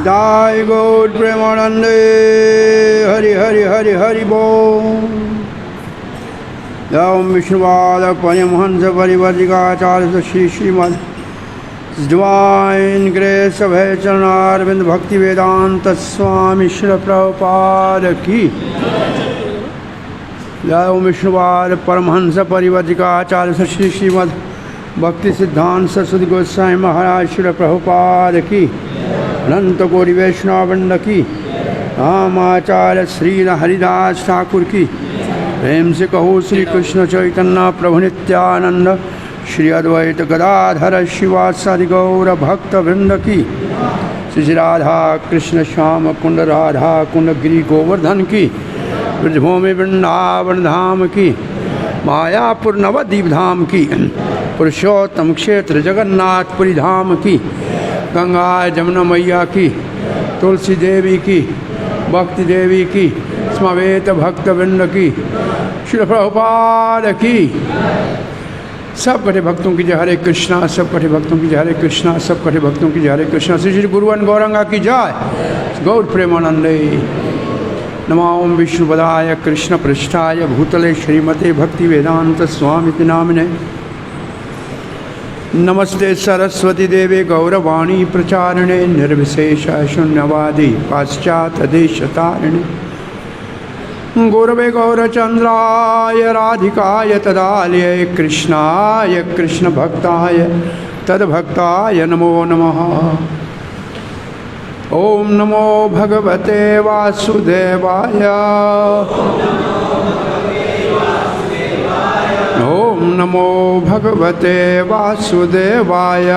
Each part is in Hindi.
निताय गौर प्रेमानंदे हरि हरि हरि हरि बोल। ओम विष्णुपाद परमहंस परिवर्तिकाचार्य श्री श्रीमद डिवाइन ग्रेस अभय चरणारविंद भक्ति वेदांत स्वामी श्री प्रभुपाद की। ओम विष्णुपाद परमहंस परिवर्तिकाचार्य श्री श्रीमद भक्ति सिद्धांत सरस्वती गोस्वामी महाराज श्री प्रभुपाद की। अनंत कोटि वैष्णववृंद की। रामाचार्य श्री हरिदास ठाकुर की। प्रेम से कहो श्री कृष्ण चैतन्य प्रभु नित्यानंद श्री अद्वैत गदाधर शिवासादि गौर भक्त वृंद की। श्री राधा कृष्ण श्याम कुंड राधा कुंड गिरी गोवर्धन की। ब्रजभूमि वृंदावन धाम की। मायापुर नवद्वीप धाम की। पुरुषोत्तम क्षेत्र जगन्नाथपुरी धाम की। गंगा जमुना मैया की। तुलसी देवी की। भक्ति देवी की। समवेत भक्त वृंद की। श्री प्रभुपाद की। सब कटे भक्तों की जय हरे कृष्णा। सब कटे भक्तों की जय हरे कृष्णा। सब कटे भक्तों की जय हरे कृष्णा। श्री श्री गुरुवन गौरंगा की जय। गौर प्रेमानंदे। नमो विष्णुपदाय कृष्ण पृष्ठाय भूतले श्रीमते भक्ति वेदांत स्वामी नामिने। नमस्ते सरस्वती देवे गौरवाणी प्रचारिणे निर्विशेष शून्यवादी पाश्चात्य देशतारिणे। गुरवे गौरचंद्राय राधिकाय तदालये कृष्णाय कृष्ण भक्ताय तद्भक्ताय नमो नमः। ओम नमो भगवते वासुदेवाय। ओम नमो भगवते वासुदेवाय।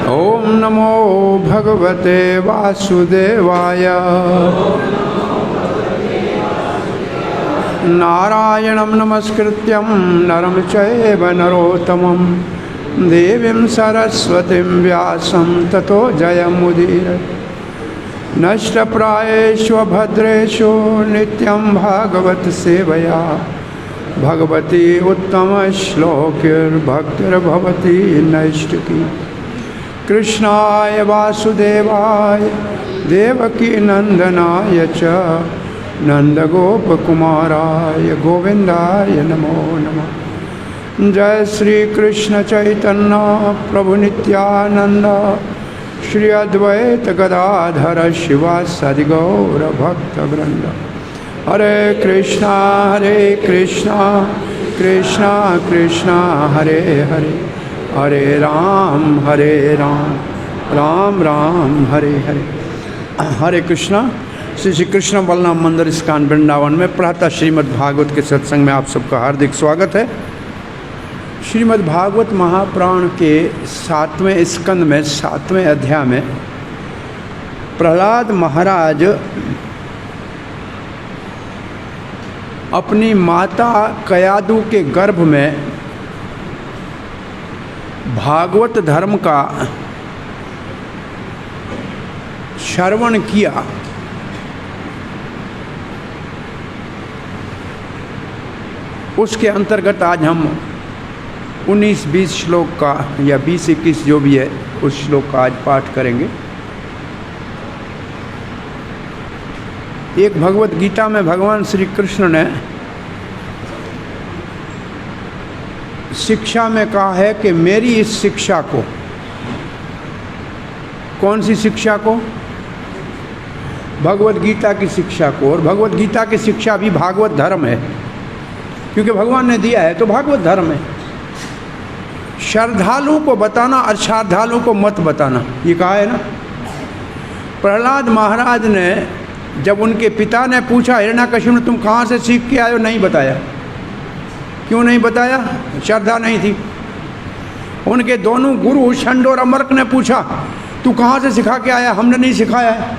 ओम नमो भगवते वासुदेवाय। नारायणं नमस्कृत्यं नरं चैव नरोत्तमं देवीं सरस्वतीं व्यासं ततो जयमुदीरये। नष्टप्रायेषु भद्रेषु नित्यं भागवत सेवया भगवती उत्तमश्लोकैर्भक्तिर्भवती नैष्टिकी। कृष्णाय वासुदेवाय देवकी नंदनाय च नंदगोपकुमाराय गोविंदाय नमो नमः। जय श्री कृष्ण चैतन्य प्रभु नित्यानंद श्री अद्वैत गदाधर शिवासादि गौर भक्त वृंद। हरे कृष्णा कृष्णा कृष्णा हरे हरे हरे राम राम राम हरे हरे। हरे कृष्णा। श्री श्री कृष्ण बलराम मंदिर इस्कॉन वृंदावन में प्रातः श्रीमद् भागवत के सत्संग में आप सबका हार्दिक स्वागत है। श्रीमद् भागवत महापुराण के 7वें स्कंद में 7वें अध्याय में प्रहलाद महाराज अपनी माता कयादु के गर्भ में भागवत धर्म का श्रवण किया। उसके अंतर्गत आज हम 19-20 श्लोक का या 20-21 जो भी है उस श्लोक का आज पाठ करेंगे। एक भगवत गीता में भगवान श्री कृष्ण ने शिक्षा में कहा है कि मेरी इस शिक्षा को, कौन सी शिक्षा को? भगवत गीता की शिक्षा को। और भगवत गीता की शिक्षा भी भागवत धर्म है, क्योंकि भगवान ने दिया है तो भागवत धर्म है। श्रद्धालु को बताना और श्रद्धालु को मत बताना, ये कहा है ना। प्रहलाद महाराज ने जब उनके पिता ने पूछा हिरण्यकशिपु ने तुम कहाँ से सीख के आए हो, नहीं बताया। क्यों नहीं बताया? श्रद्धा नहीं थी। उनके दोनों गुरु षंड और अमर्क ने पूछा तू कहाँ से सिखा के आया, हमने नहीं सिखाया है,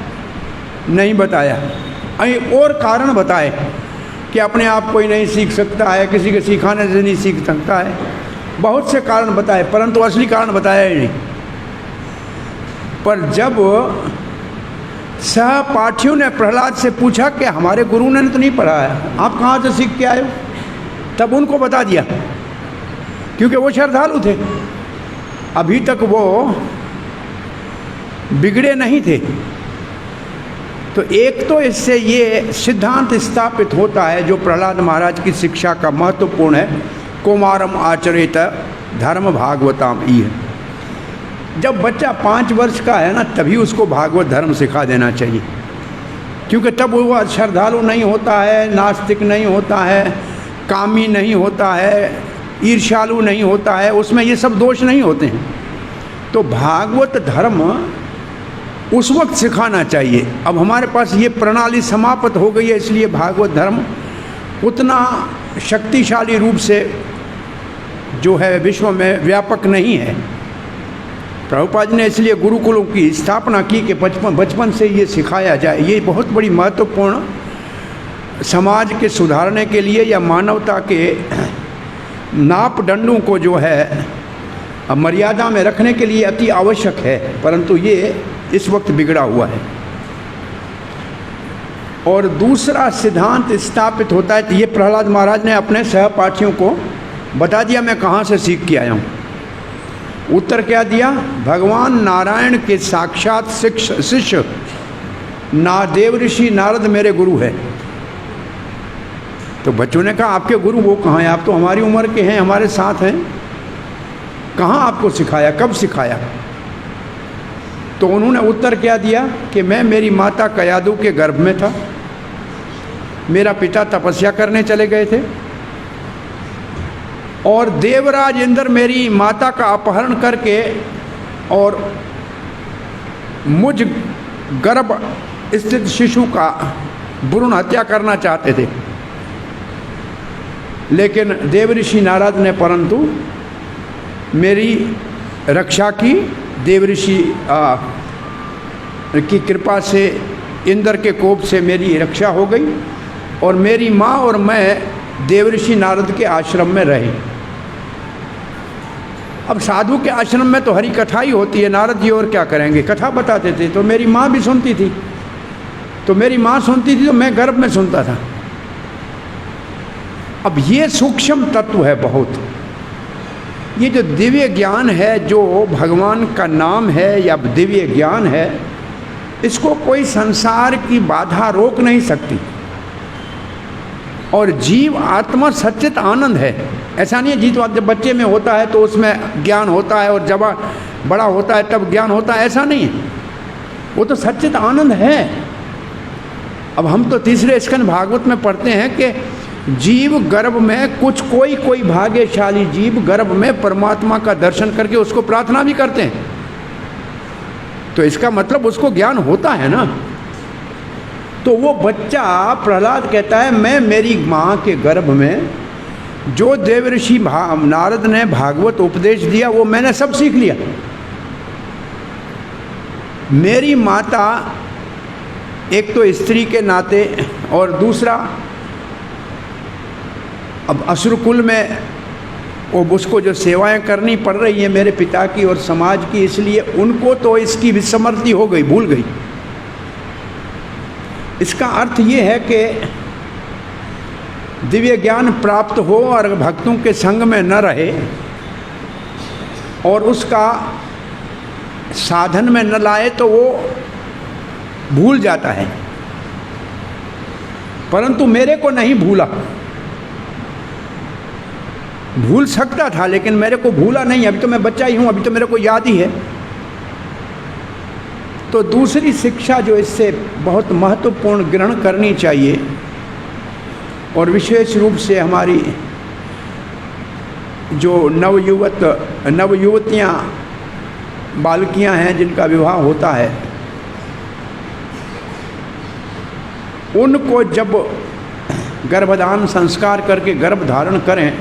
नहीं बताया। और कारण बताए कि अपने आप कोई नहीं सीख सकता है, किसी के सिखाने से नहीं सीख सकता है, बहुत से कारण बताए, परंतु असली कारण बताया ही नहीं। पर जब सहपाठियों ने प्रहलाद से पूछा कि हमारे गुरु ने तो नहीं पढ़ाया, आप कहाँ से सीख के आए हो, तब उनको बता दिया, क्योंकि वो श्रद्धालु थे। अभी तक वो बिगड़े नहीं थे। तो एक तो इससे ये सिद्धांत स्थापित होता है जो प्रहलाद महाराज की शिक्षा का महत्वपूर्ण है, कौमारम आचरेत धर्म भागवताम ई है। जब बच्चा 5 वर्ष का है ना, तभी उसको भागवत धर्म सिखा देना चाहिए, क्योंकि तब वो श्रद्धालु नहीं होता है, नास्तिक नहीं होता है, कामी नहीं होता है, ईर्ष्यालु नहीं होता है, उसमें ये सब दोष नहीं होते हैं। तो भागवत धर्म उस वक्त सिखाना चाहिए। अब हमारे पास ये प्रणाली समाप्त हो गई है, इसलिए भागवत धर्म उतना शक्तिशाली रूप से जो है विश्व में व्यापक नहीं है। प्रभुपाद ने इसलिए गुरुकुलों की स्थापना की कि बचपन से ये सिखाया जाए। ये बहुत बड़ी महत्वपूर्ण समाज के सुधारने के लिए या मानवता के नापदंडों को जो है मर्यादा में रखने के लिए अति आवश्यक है, परंतु ये इस वक्त बिगड़ा हुआ है। और दूसरा सिद्धांत स्थापित होता है, तो ये प्रहलाद महाराज ने अपने सहपाठियों को बता दिया मैं कहाँ से सीख के आया हूँ। उत्तर क्या दिया? भगवान नारायण के साक्षात शिष्य देव ऋषि नारद मेरे गुरु है। तो बच्चों ने कहा आपके गुरु वो कहाँ हैं? आप तो हमारी उम्र के हैं, हमारे साथ हैं, कहाँ आपको सिखाया, कब सिखाया? तो उन्होंने उत्तर क्या दिया कि मैं मेरी माता कयादु के गर्भ में था, मेरा पिता तपस्या करने चले गए थे और देवराज इंद्र मेरी माता का अपहरण करके और मुझ गर्भ स्थित शिशु का भ्रूण हत्या करना चाहते थे, लेकिन देवऋषि नारद ने परंतु मेरी रक्षा की। देवऋषि की कृपा से, इंद्र के कोप से मेरी रक्षा हो गई और मेरी माँ और मैं देवऋषि नारद के आश्रम में रहे। अब साधु के आश्रम में तो हरी कथा ही होती है, नारद जी और क्या करेंगे, कथा बताते थे। तो मेरी माँ भी सुनती थी, तो मेरी माँ सुनती थी तो मैं गर्भ में सुनता था। अब ये सूक्ष्म तत्व है बहुत। ये जो दिव्य ज्ञान है, जो भगवान का नाम है या दिव्य ज्ञान है, इसको कोई संसार की बाधा रोक नहीं सकती। और जीव आत्मा सच्चित आनंद है। ऐसा नहीं है जीव जब बच्चे में होता है तो उसमें ज्ञान होता है और जब बड़ा होता है तब ज्ञान होता है, ऐसा नहीं है। वो तो सच्चित आनंद है। अब हम तो तीसरे स्कंद भागवत में पढ़ते हैं कि जीव गर्भ में कोई भाग्यशाली जीव गर्भ में परमात्मा का दर्शन करके उसको प्रार्थना भी करते हैं। तो इसका मतलब उसको ज्ञान होता है ना। तो वो बच्चा प्रहलाद कहता है मैं मेरी माँ के गर्भ में जो देवऋषि नारद ने भागवत उपदेश दिया वो मैंने सब सीख लिया। मेरी माता एक तो स्त्री के नाते और दूसरा अब असुर कुल में वो उसको जो सेवाएं करनी पड़ रही है मेरे पिता की और समाज की, इसलिए उनको तो इसकी विस्मृति हो गई, भूल गई। इसका अर्थ ये है कि दिव्य ज्ञान प्राप्त हो और भक्तों के संग में न रहे और उसका साधन में न लाए तो वो भूल जाता है। परंतु मेरे को नहीं भूला, भूल सकता था लेकिन मेरे को भूला नहीं। अभी तो मैं बच्चा ही हूँ, अभी तो मेरे को याद ही है। तो दूसरी शिक्षा जो इससे बहुत महत्वपूर्ण ग्रहण करनी चाहिए और विशेष रूप से हमारी जो नवयुवतियाँ बालकियाँ हैं जिनका विवाह होता है, उनको जब गर्भधान संस्कार करके गर्भ धारण करें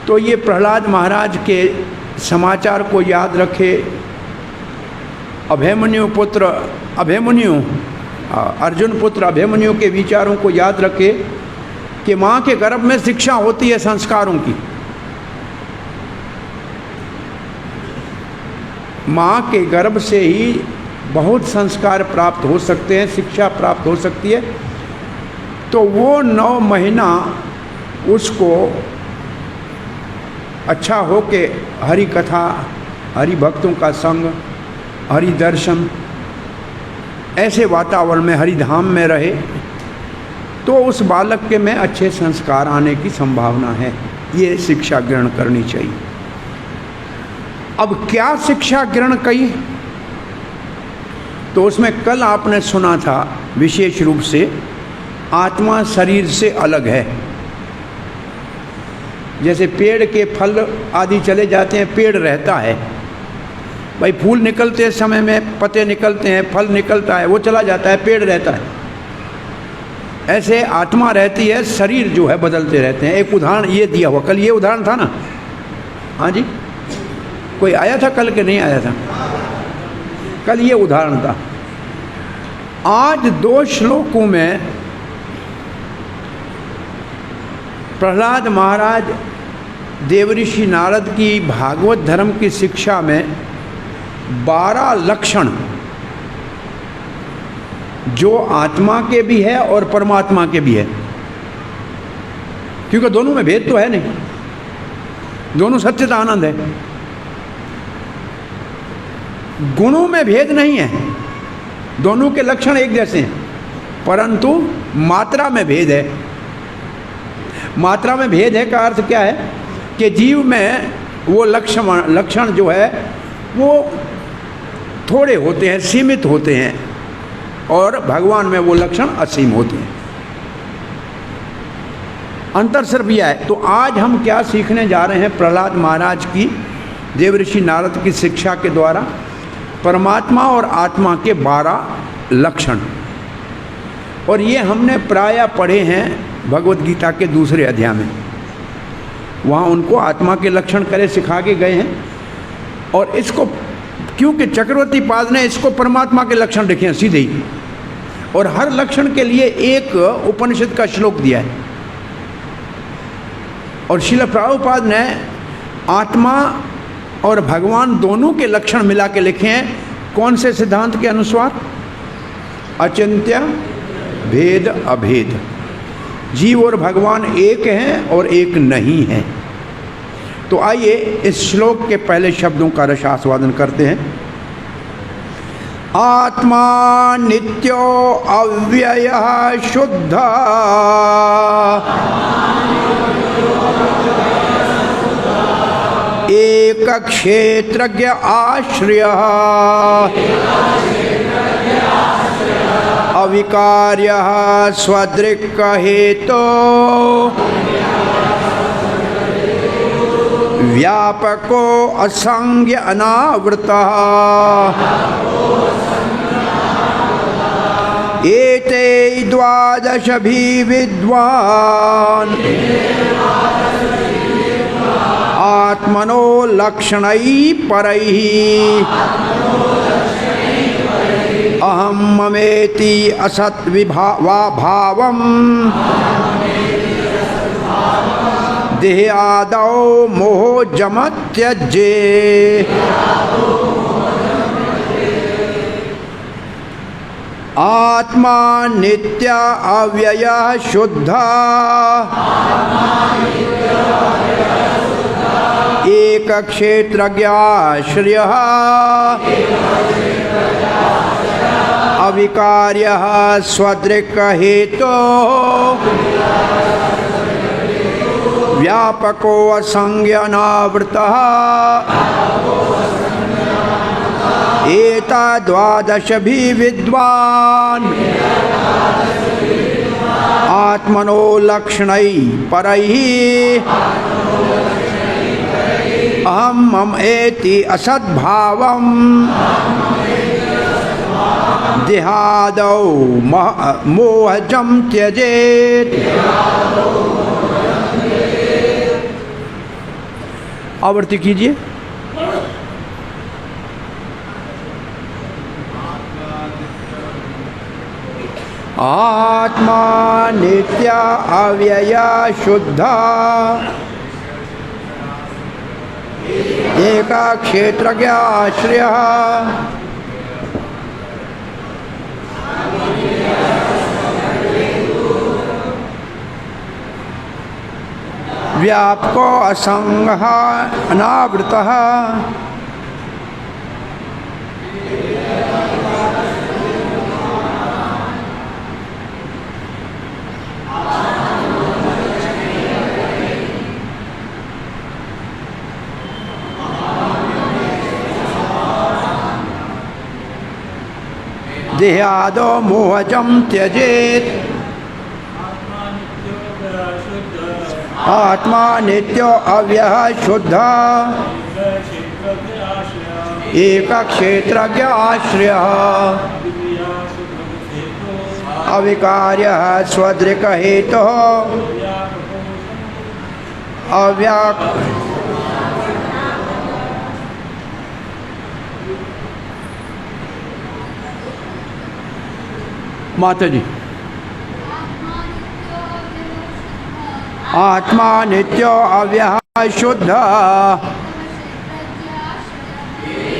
तो ये प्रहलाद महाराज के समाचार को याद रखे। अभिमन्यु पुत्र अभिमन्यु अर्जुन पुत्र अभिमन्यु के विचारों को याद रखे कि माँ के गर्भ में शिक्षा होती है संस्कारों की। माँ के गर्भ से ही बहुत संस्कार प्राप्त हो सकते हैं, शिक्षा प्राप्त हो सकती है। तो वो 9 महीना उसको अच्छा हो के हरि कथा, हरि भक्तों का संग हरि दर्शन, ऐसे वातावरण में हरिधाम में रहे तो उस बालक के में अच्छे संस्कार आने की संभावना है। ये शिक्षा ग्रहण करनी चाहिए। अब क्या शिक्षा ग्रहण की, तो उसमें कल आपने सुना था विशेष रूप से आत्मा शरीर से अलग है। जैसे पेड़ के फल आदि चले जाते हैं, पेड़ रहता है। भाई फूल निकलते समय में पत्ते निकलते हैं, फल निकलता है, वो चला जाता है, पेड़ रहता है। ऐसे आत्मा रहती है, शरीर जो है बदलते रहते हैं। एक उदाहरण ये दिया हुआ, कल ये उदाहरण था ना। हाँ जी, कोई आया था कल के नहीं आया था? कल ये उदाहरण था। आज 2 श्लोकों में प्रहलाद महाराज देवऋषि नारद की भागवत धर्म की शिक्षा में 12 लक्षण जो आत्मा के भी है और परमात्मा के भी है, क्योंकि दोनों में भेद तो है नहीं, दोनों सच्चिद आनंद है। गुणों में भेद नहीं है, दोनों के लक्षण एक जैसे हैं, परंतु मात्रा में भेद है। मात्रा में भेद है का अर्थ क्या है कि जीव में वो लक्षण जो है वो थोड़े होते हैं, सीमित होते हैं, और भगवान में वो लक्षण असीम होते हैं। अंतर सिर्फ यह है। तो आज हम क्या सीखने जा रहे हैं? प्रहलाद महाराज की देवऋषि नारद की शिक्षा के द्वारा परमात्मा और आत्मा के 12 लक्षण, और ये हमने प्रायः पढ़े हैं भगवत गीता के 2 अध्याय में। वहाँ उनको आत्मा के लक्षण करे सिखा के गए हैं, और इसको क्योंकि चक्रवर्ती पाद ने इसको परमात्मा के लक्षण लिखे हैं सीधे ही, और हर लक्षण के लिए एक उपनिषद का श्लोक दिया है। और श्रील प्रभुपाद ने आत्मा और भगवान दोनों के लक्षण मिला के लिखे हैं। कौन से सिद्धांत के अनुसार? अचिंत्य भेद अभेद। जीव और भगवान एक हैं और एक नहीं है। तो आइए इस श्लोक के पहले शब्दों का रसास्वादन करते हैं। आत्मा नित्यो अव्ययः शुद्धः एक क्षेत्रज्ञ आश्रयः अविकार्यः स्वदृक् हेतो व्यापको असंज्ञ अनावृतः एते 12 भी विद्वान् आत्मनो लक्षणैः परैः अहं ममेति असत् भावम् देहादौ मोहजम त्यज्ये। आत्मा नित्य अव्यय शुद्ध एक क्षेत्रज्ञाश्रयः अविकार्यः स्वदृक् हेतो व्यापको असंज्ञ अनावृतः एता 12 भी विद्वान् आत्मनो लक्षणैः परैः अहं मम एति असद्भावम् देहादौ मोहजं त्यजेत्। आवृत्ति कीजिए। आत्मा नित्य अव्यय शुद्ध एक क्षेत्रज्ञ आश्रयः व्यापको असंगः अनावृतः देहादो मोहजम त्यजेत। आत्मा नित्यो अव्यय शुद्ध एक क्षेत्रज्ञ आश्रय अविकार्य स्वदृक हेतु अव्याक। माता जी, आत्मा नित्यो अव्यय शुद्ध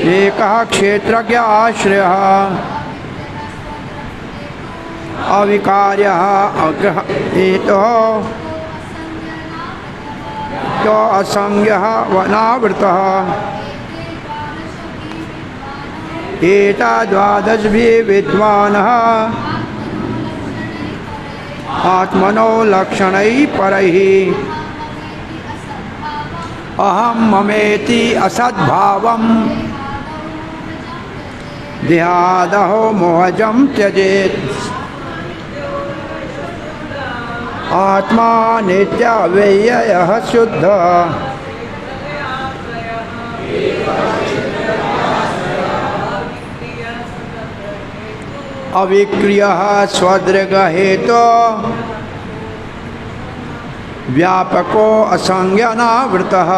एक क्षेत्रज्ञ आश्रय अविकार्य हेतु तो असंज्ञ वनावृत एताद्वादश भी विद्वान् आत्मनो लक्षणैः परैः अहम ममेति असद्भावम् देहादहो मोहजम त्यजेत। आत्मा नित्याव्ययः शुद्ध अविक्रियः स्वदृग हेतु व्यापको असंज्ञ अनावृतः।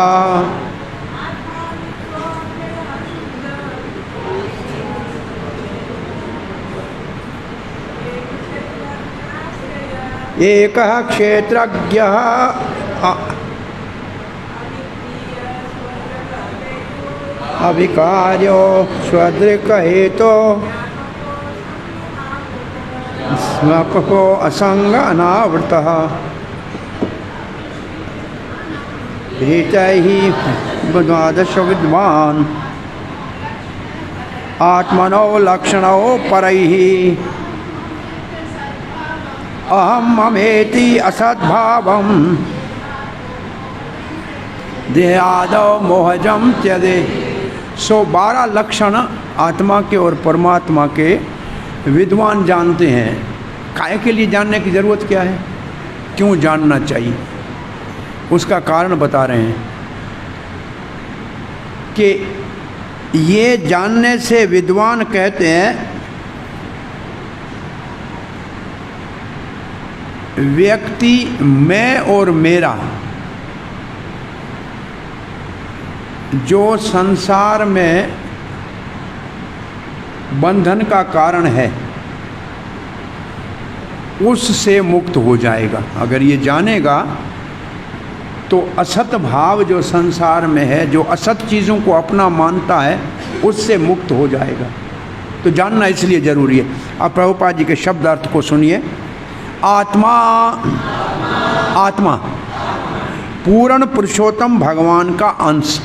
एकः क्षेत्रज्ञः अविकार्यो स्वदृक् हेतु व्यापको असंग अनावृतः। द्वादश विद्वान् आत्मनो लक्षणो परैः अहम ममेति असद्भावम् देहादो मोहजम त्यजे। 112 लक्षण आत्मा के और परमात्मा के विद्वान जानते हैं। काहे के लिए जानने की ज़रूरत क्या है, क्यों जानना चाहिए, उसका कारण बता रहे हैं कि ये जानने से विद्वान कहते हैं व्यक्ति मैं और मेरा जो संसार में बंधन का कारण है उससे मुक्त हो जाएगा। अगर ये जानेगा तो असत भाव जो संसार में है, जो असत चीज़ों को अपना मानता है, उससे मुक्त हो जाएगा। तो जानना इसलिए ज़रूरी है। अब प्रभुपाद जी के शब्द अर्थ को सुनिए। आत्मा आत्मा पूर्ण पुरुषोत्तम भगवान का अंश,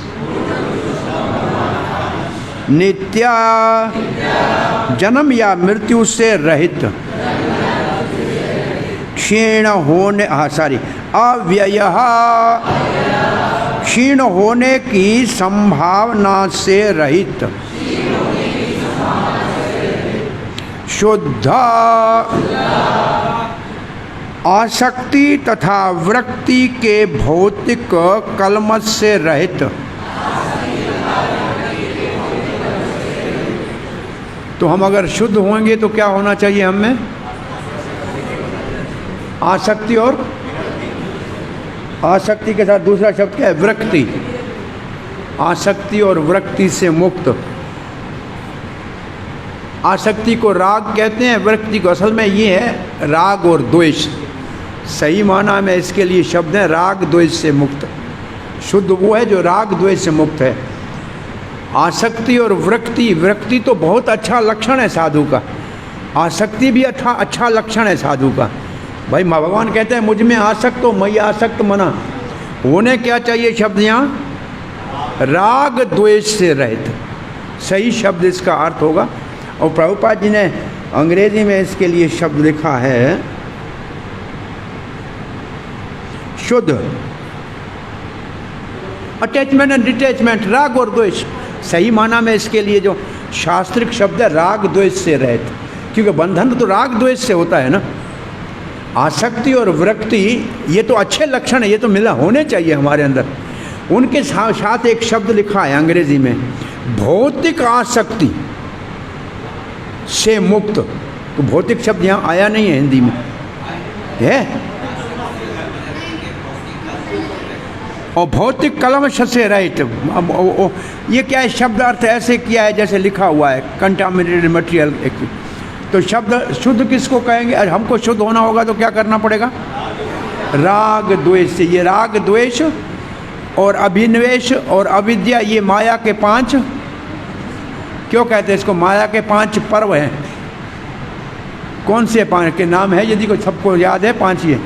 नित्य जन्म या मृत्यु से रहित, क्षीण होने अव्यय क्षीण होने की संभावना से रहित, शुद्ध आसक्ति तथा वृत्ति के भौतिक कलमश से रहित। तो हम अगर शुद्ध होंगे तो क्या होना चाहिए हमें? आसक्ति, और आसक्ति के साथ दूसरा शब्द क्या है? वृत्ति। आसक्ति और वृत्ति से मुक्त। आसक्ति को राग कहते हैं, वृत्ति को असल में ये है राग और द्वेष। सही माना में इसके लिए शब्द है राग द्वेष से मुक्त। शुद्ध वो है जो राग द्वेष से मुक्त है। आसक्ति और वृत्ति, वृत्ति तो बहुत अच्छा लक्षण है साधु का, आसक्ति भी अच्छा लक्षण है साधु का। भाई भगवान कहते हैं मुझ में आसक्त हो, मैं आसक्त मना। होने क्या चाहिए शब्द यहाँ? राग द्वेष से रहित। सही शब्द इसका अर्थ होगा। और प्रभुपाद जी ने अंग्रेजी में इसके लिए शब्द लिखा है शुद्ध। अटैचमेंट एंड डिटैचमेंट, राग और द्वेष। सही माना में इसके लिए जो शास्त्रिक शब्द है राग द्वेष से रहित। क्योंकि बंधन तो राग द्वेष से होता है ना। आसक्ति और विरक्ति ये तो अच्छे लक्षण है, ये तो मिला होने चाहिए हमारे अंदर। उनके साथ एक शब्द लिखा है अंग्रेजी में, भौतिक आसक्ति से मुक्त। तो भौतिक शब्द यहाँ आया नहीं है हिंदी में, है। और भौतिक कलमश से रहित। अब ये क्या है, शब्द अर्थ ऐसे किया है जैसे लिखा हुआ है कंटामिनेटेड मटेरियल। तो शब्द शुद्ध किसको कहेंगे? अरे हमको शुद्ध होना होगा तो क्या करना पड़ेगा? राग द्वेष से। ये राग द्वेष और अभिनिवेश और अविद्या, ये माया के 5, क्यों कहते हैं इसको? माया के 5 पर्व हैं। कौन से 5 के नाम है यदि को सबको याद है? 5 ये,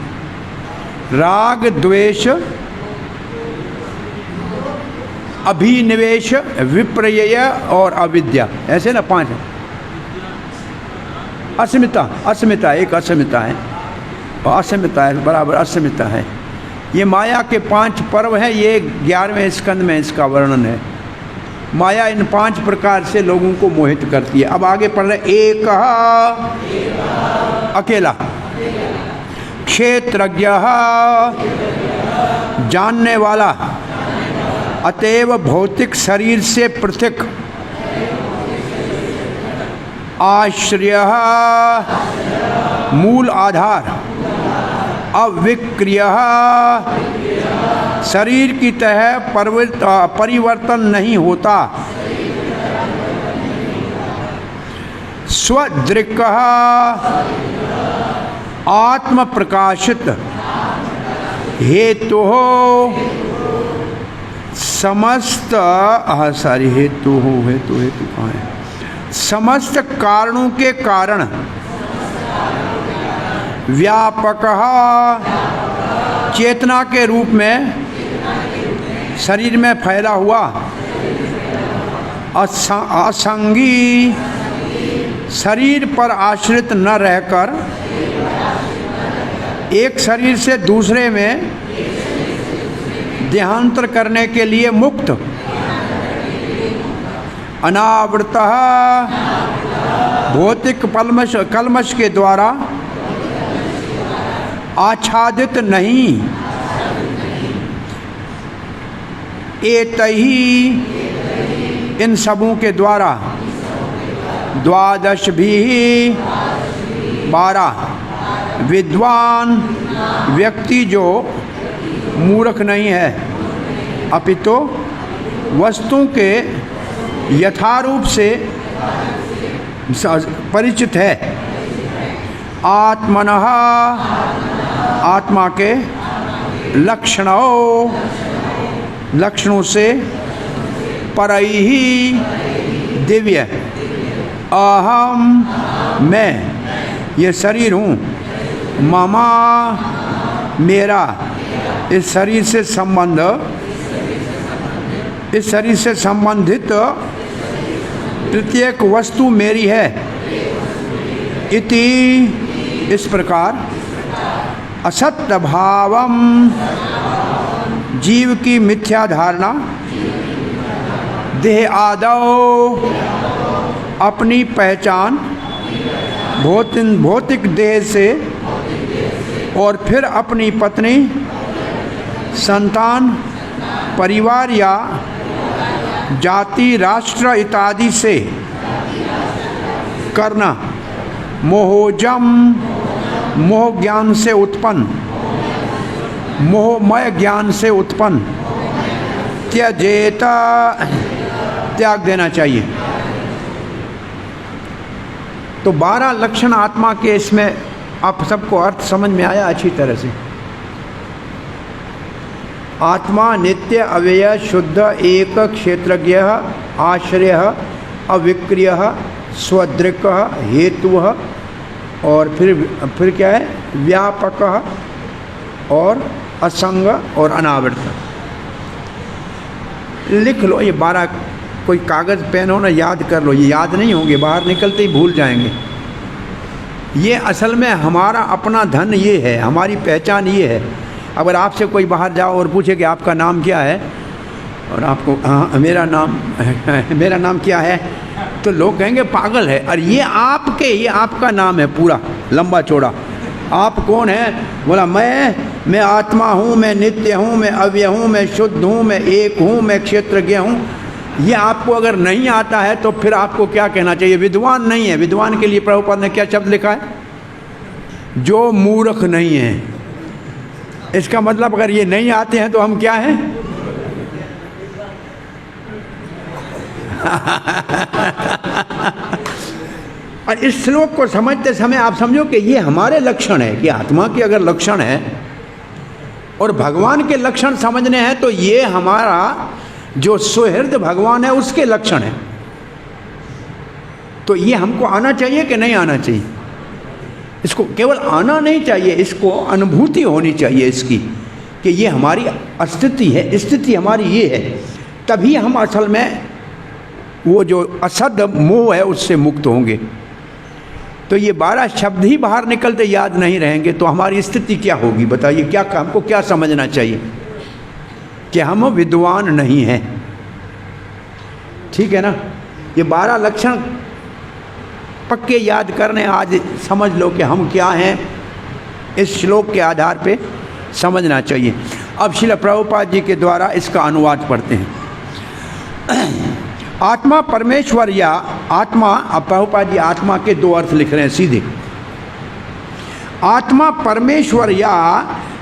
राग द्वेष, अभिनिवेश, विपर्यय और अविद्या, ऐसे ना 5 है। अस्मिता, अस्मिता एक अस्मिता है, और अस्मिता है बराबर अस्मिता है। ये माया के 5 पर्व हैं। ये 11वें स्कंद में इसका वर्णन है। माया इन 5 प्रकार से लोगों को मोहित करती है। अब आगे पढ़ रहे, एक अकेला, क्षेत्रज्ञ जानने वाला, अतएव भौतिक शरीर से पृथक, आश्रय मूल आधार, अविक्रिय शरीर की तरह परिवर्तन नहीं होता, स्वदृक् आत्म प्रकाशित, हेतु समस्त हेतु कहाँ है? समस्त कारणों के कारण, व्यापक चेतना के रूप में शरीर में फैला हुआ, असंगी शरीर पर आश्रित न रहकर एक शरीर से दूसरे में देहांतर करने के लिए मुक्त, अनावृत भौतिक कलमश के द्वारा आच्छादित नहीं, एतही इन सबों के द्वारा, द्वादश भी 12 विद्वान व्यक्ति जो मूर्ख नहीं है, अपितु वस्तु के यथारूप से परिचित है, आत्मनः आत्मा के लक्षणों से, परैहि दिव्य, अहम मैं ये शरीर हूँ, ममा मेरा, इस शरीर से संबंधित प्रत्येक वस्तु मेरी है, इति इस प्रकार असत्य भावम जीव की मिथ्या धारणा, देह आदौ अपनी पहचान, भौतिक देह से और फिर अपनी पत्नी, संतान, परिवार या जाति, राष्ट्र इत्यादि से करना, मोहजम मोह ज्ञान से उत्पन्न, मोहमय ज्ञान से उत्पन्न, त्यजेता त्याग देना चाहिए। तो 12 लक्षण आत्मा के, इसमें आप सबको अर्थ समझ में आया अच्छी तरह से। आत्मा नित्य अव्यय शुद्ध एक क्षेत्रज्ञ आश्रय अविक्रिय स्वदृक् हेतु, और फिर क्या है? व्यापक और असंग और अनावृत। लिख लो ये 12, कोई कागज़ पेन हो ना, याद कर लो। ये याद नहीं होंगे, बाहर निकलते ही भूल जाएंगे। ये असल में हमारा अपना धन ये है, हमारी पहचान ये है। अगर आपसे कोई बाहर जाओ और पूछे कि आपका नाम क्या है, और आपको मेरा नाम क्या है, तो लोग कहेंगे पागल है। और ये आपका नाम है पूरा लंबा चौड़ा। आप कौन है? बोला मैं आत्मा हूँ, मैं नित्य हूँ, मैं अव्यय हूँ, मैं शुद्ध हूँ, मैं एक हूँ, मैं क्षेत्रज्ञ हूँ। ये आपको अगर नहीं आता है तो फिर आपको क्या कहना चाहिए? विद्वान नहीं है। विद्वान के लिए प्रभुपाद ने क्या शब्द लिखा है? जो मूर्ख नहीं है। इसका मतलब अगर ये नहीं आते हैं तो हम क्या हैं? और इस श्लोक को समझते समय आप समझो कि ये हमारे लक्षण है कि आत्मा के अगर लक्षण है और भगवान के लक्षण समझने हैं तो ये हमारा जो सुहृद भगवान है उसके लक्षण है। तो ये हमको आना चाहिए कि नहीं आना चाहिए? इसको केवल आना नहीं चाहिए, इसको अनुभूति होनी चाहिए इसकी कि ये हमारी स्थिति है, स्थिति हमारी ये है। तभी हम असल में वो जो असद मोह है उससे मुक्त होंगे। तो ये 12 शब्द ही बाहर निकलते याद नहीं रहेंगे तो हमारी स्थिति क्या होगी? बताइए, क्या हमको क्या समझना चाहिए? कि हम विद्वान नहीं हैं। ठीक है ना? ये 12 लक्षण पक्के याद करने, आज समझ लो कि हम क्या हैं। इस श्लोक के आधार पे समझना चाहिए। अब श्रील प्रभुपाद जी के द्वारा इसका अनुवाद पढ़ते हैं। आत्मा परमेश्वर या आत्मा, अब प्रभुपाद जी आत्मा के 2 अर्थ लिख रहे हैं सीधे। आत्मा परमेश्वर या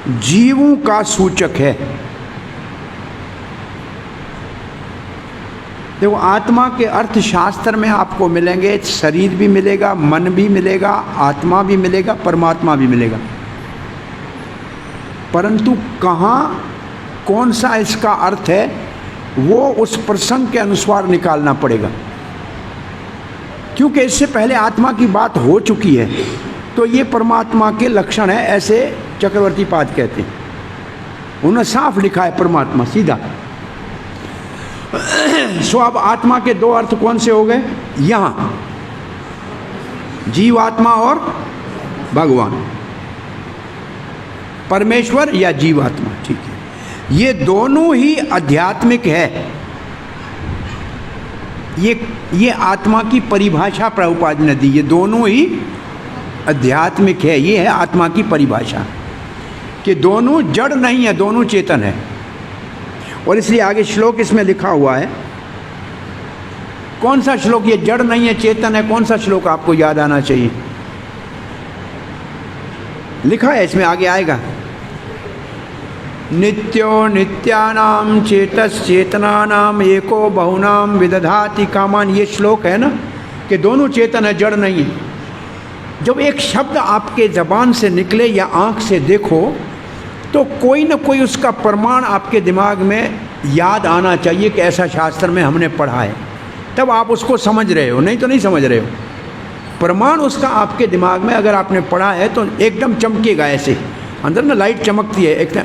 जीवों का सूचक है। देखो, आत्मा के अर्थ शास्त्र में आपको मिलेंगे। शरीर भी मिलेगा, मन भी मिलेगा, आत्मा भी मिलेगा, परमात्मा भी मिलेगा। परंतु कहाँ कौन सा इसका अर्थ है वो उस प्रसंग के अनुसार निकालना पड़ेगा, क्योंकि इससे पहले आत्मा की बात हो चुकी है। तो ये परमात्मा के लक्षण है, ऐसे चक्रवर्ती पाद कहते हैं। उन्होंने साफ लिखा है परमात्मा सीधा। सो अब आत्मा के 2 अर्थ कौन से हो गए यहाँ? जीवात्मा और भगवान, परमेश्वर या जीवात्मा। ठीक है, ये दोनों ही आध्यात्मिक है। ये आत्मा की परिभाषा प्रभुपाद ने दी। ये दोनों ही आध्यात्मिक है। ये है आत्मा की परिभाषा कि दोनों जड़ नहीं है, दोनों चेतन है। और इसलिए आगे श्लोक इसमें लिखा हुआ है। कौन सा श्लोक? ये जड़ नहीं है, चेतन है। कौन सा श्लोक आपको याद आना चाहिए? लिखा है इसमें, आगे आएगा। नित्यो नित्यानाम चेतश्चेतनानाम एको बहुनाम विदधाति कामान। ये श्लोक है ना कि दोनों चेतन है, जड़ नहीं है। जब एक शब्द आपके जबान से निकले या आँख से देखो तो कोई ना कोई उसका प्रमाण आपके दिमाग में याद आना चाहिए कि ऐसा शास्त्र में हमने पढ़ा है। तब आप उसको समझ रहे हो, नहीं तो नहीं समझ रहे हो। प्रमाण उसका आपके दिमाग में अगर आपने पढ़ा है तो एकदम चमकेगा। ऐसे अंदर ना लाइट चमकती है एकदम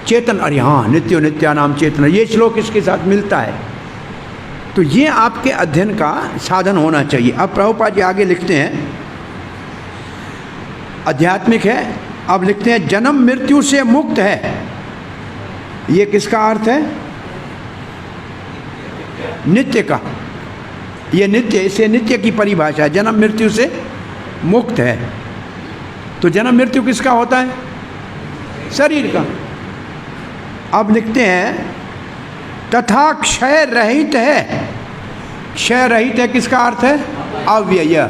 चेतन। अरे हाँ, नित्यो नित्यानाम चेतन, ये श्लोक इसके साथ मिलता है। तो ये आपके अध्ययन का साधन होना चाहिए। अब प्रभुपाद जी आगे लिखते हैं, आध्यात्मिक है। अब लिखते हैं जन्म मृत्यु से मुक्त है। ये किसका अर्थ है? नित्य का। ये नित्य, इसे नित्य की परिभाषा है। जन्म मृत्यु से मुक्त है। तो जन्म मृत्यु किसका होता है? शरीर का। अब लिखते हैं तथा क्षय रहित है। क्षय रहित है किसका अर्थ है? अव्यय।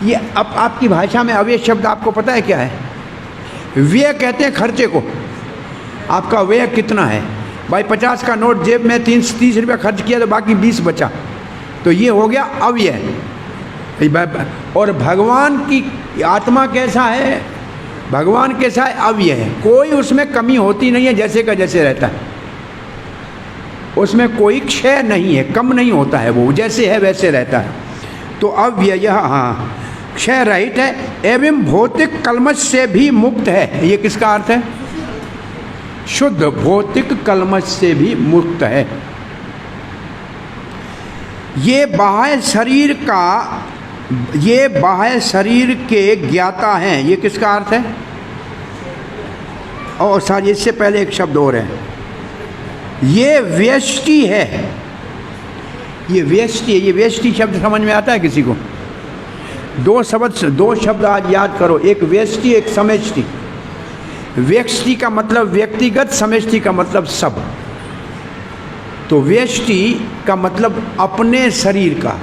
ये अब आपकी भाषा में अव्यय शब्द आपको पता है क्या है? व्यय कहते हैं खर्चे को। आपका व्यय कितना है? भाई 50 का नोट जेब में 30 रुपया खर्च किया तो बाकी 20 बचा, तो ये हो गया अव्यय। और भगवान की आत्मा कैसा है? भगवान कैसा है? अव्यय है। कोई उसमें कमी होती नहीं है, जैसे का जैसे रहता है। उसमें कोई क्षय नहीं है, कम नहीं होता है, वो जैसे है वैसे रहता है। तो अव्यय, हाँ, क्षय रहित है एवं भौतिक कल्मश से भी मुक्त है। ये किसका अर्थ है? शुद्ध, भौतिक कल्मश से भी मुक्त है। ये बाह्य शरीर के ज्ञाता हैं। ये किसका अर्थ है? और सर इससे पहले एक शब्द और है, ये व्यष्टि है। ये व्यष्टि है। ये व्यष्टि शब्द समझ में आता है किसी को? दो शब्द आज याद करो, एक व्यष्टि, एक समष्टि। व्यष्टि का मतलब व्यक्तिगत, समष्टि का मतलब सब। तो व्यष्टि का मतलब अपने शरीर का,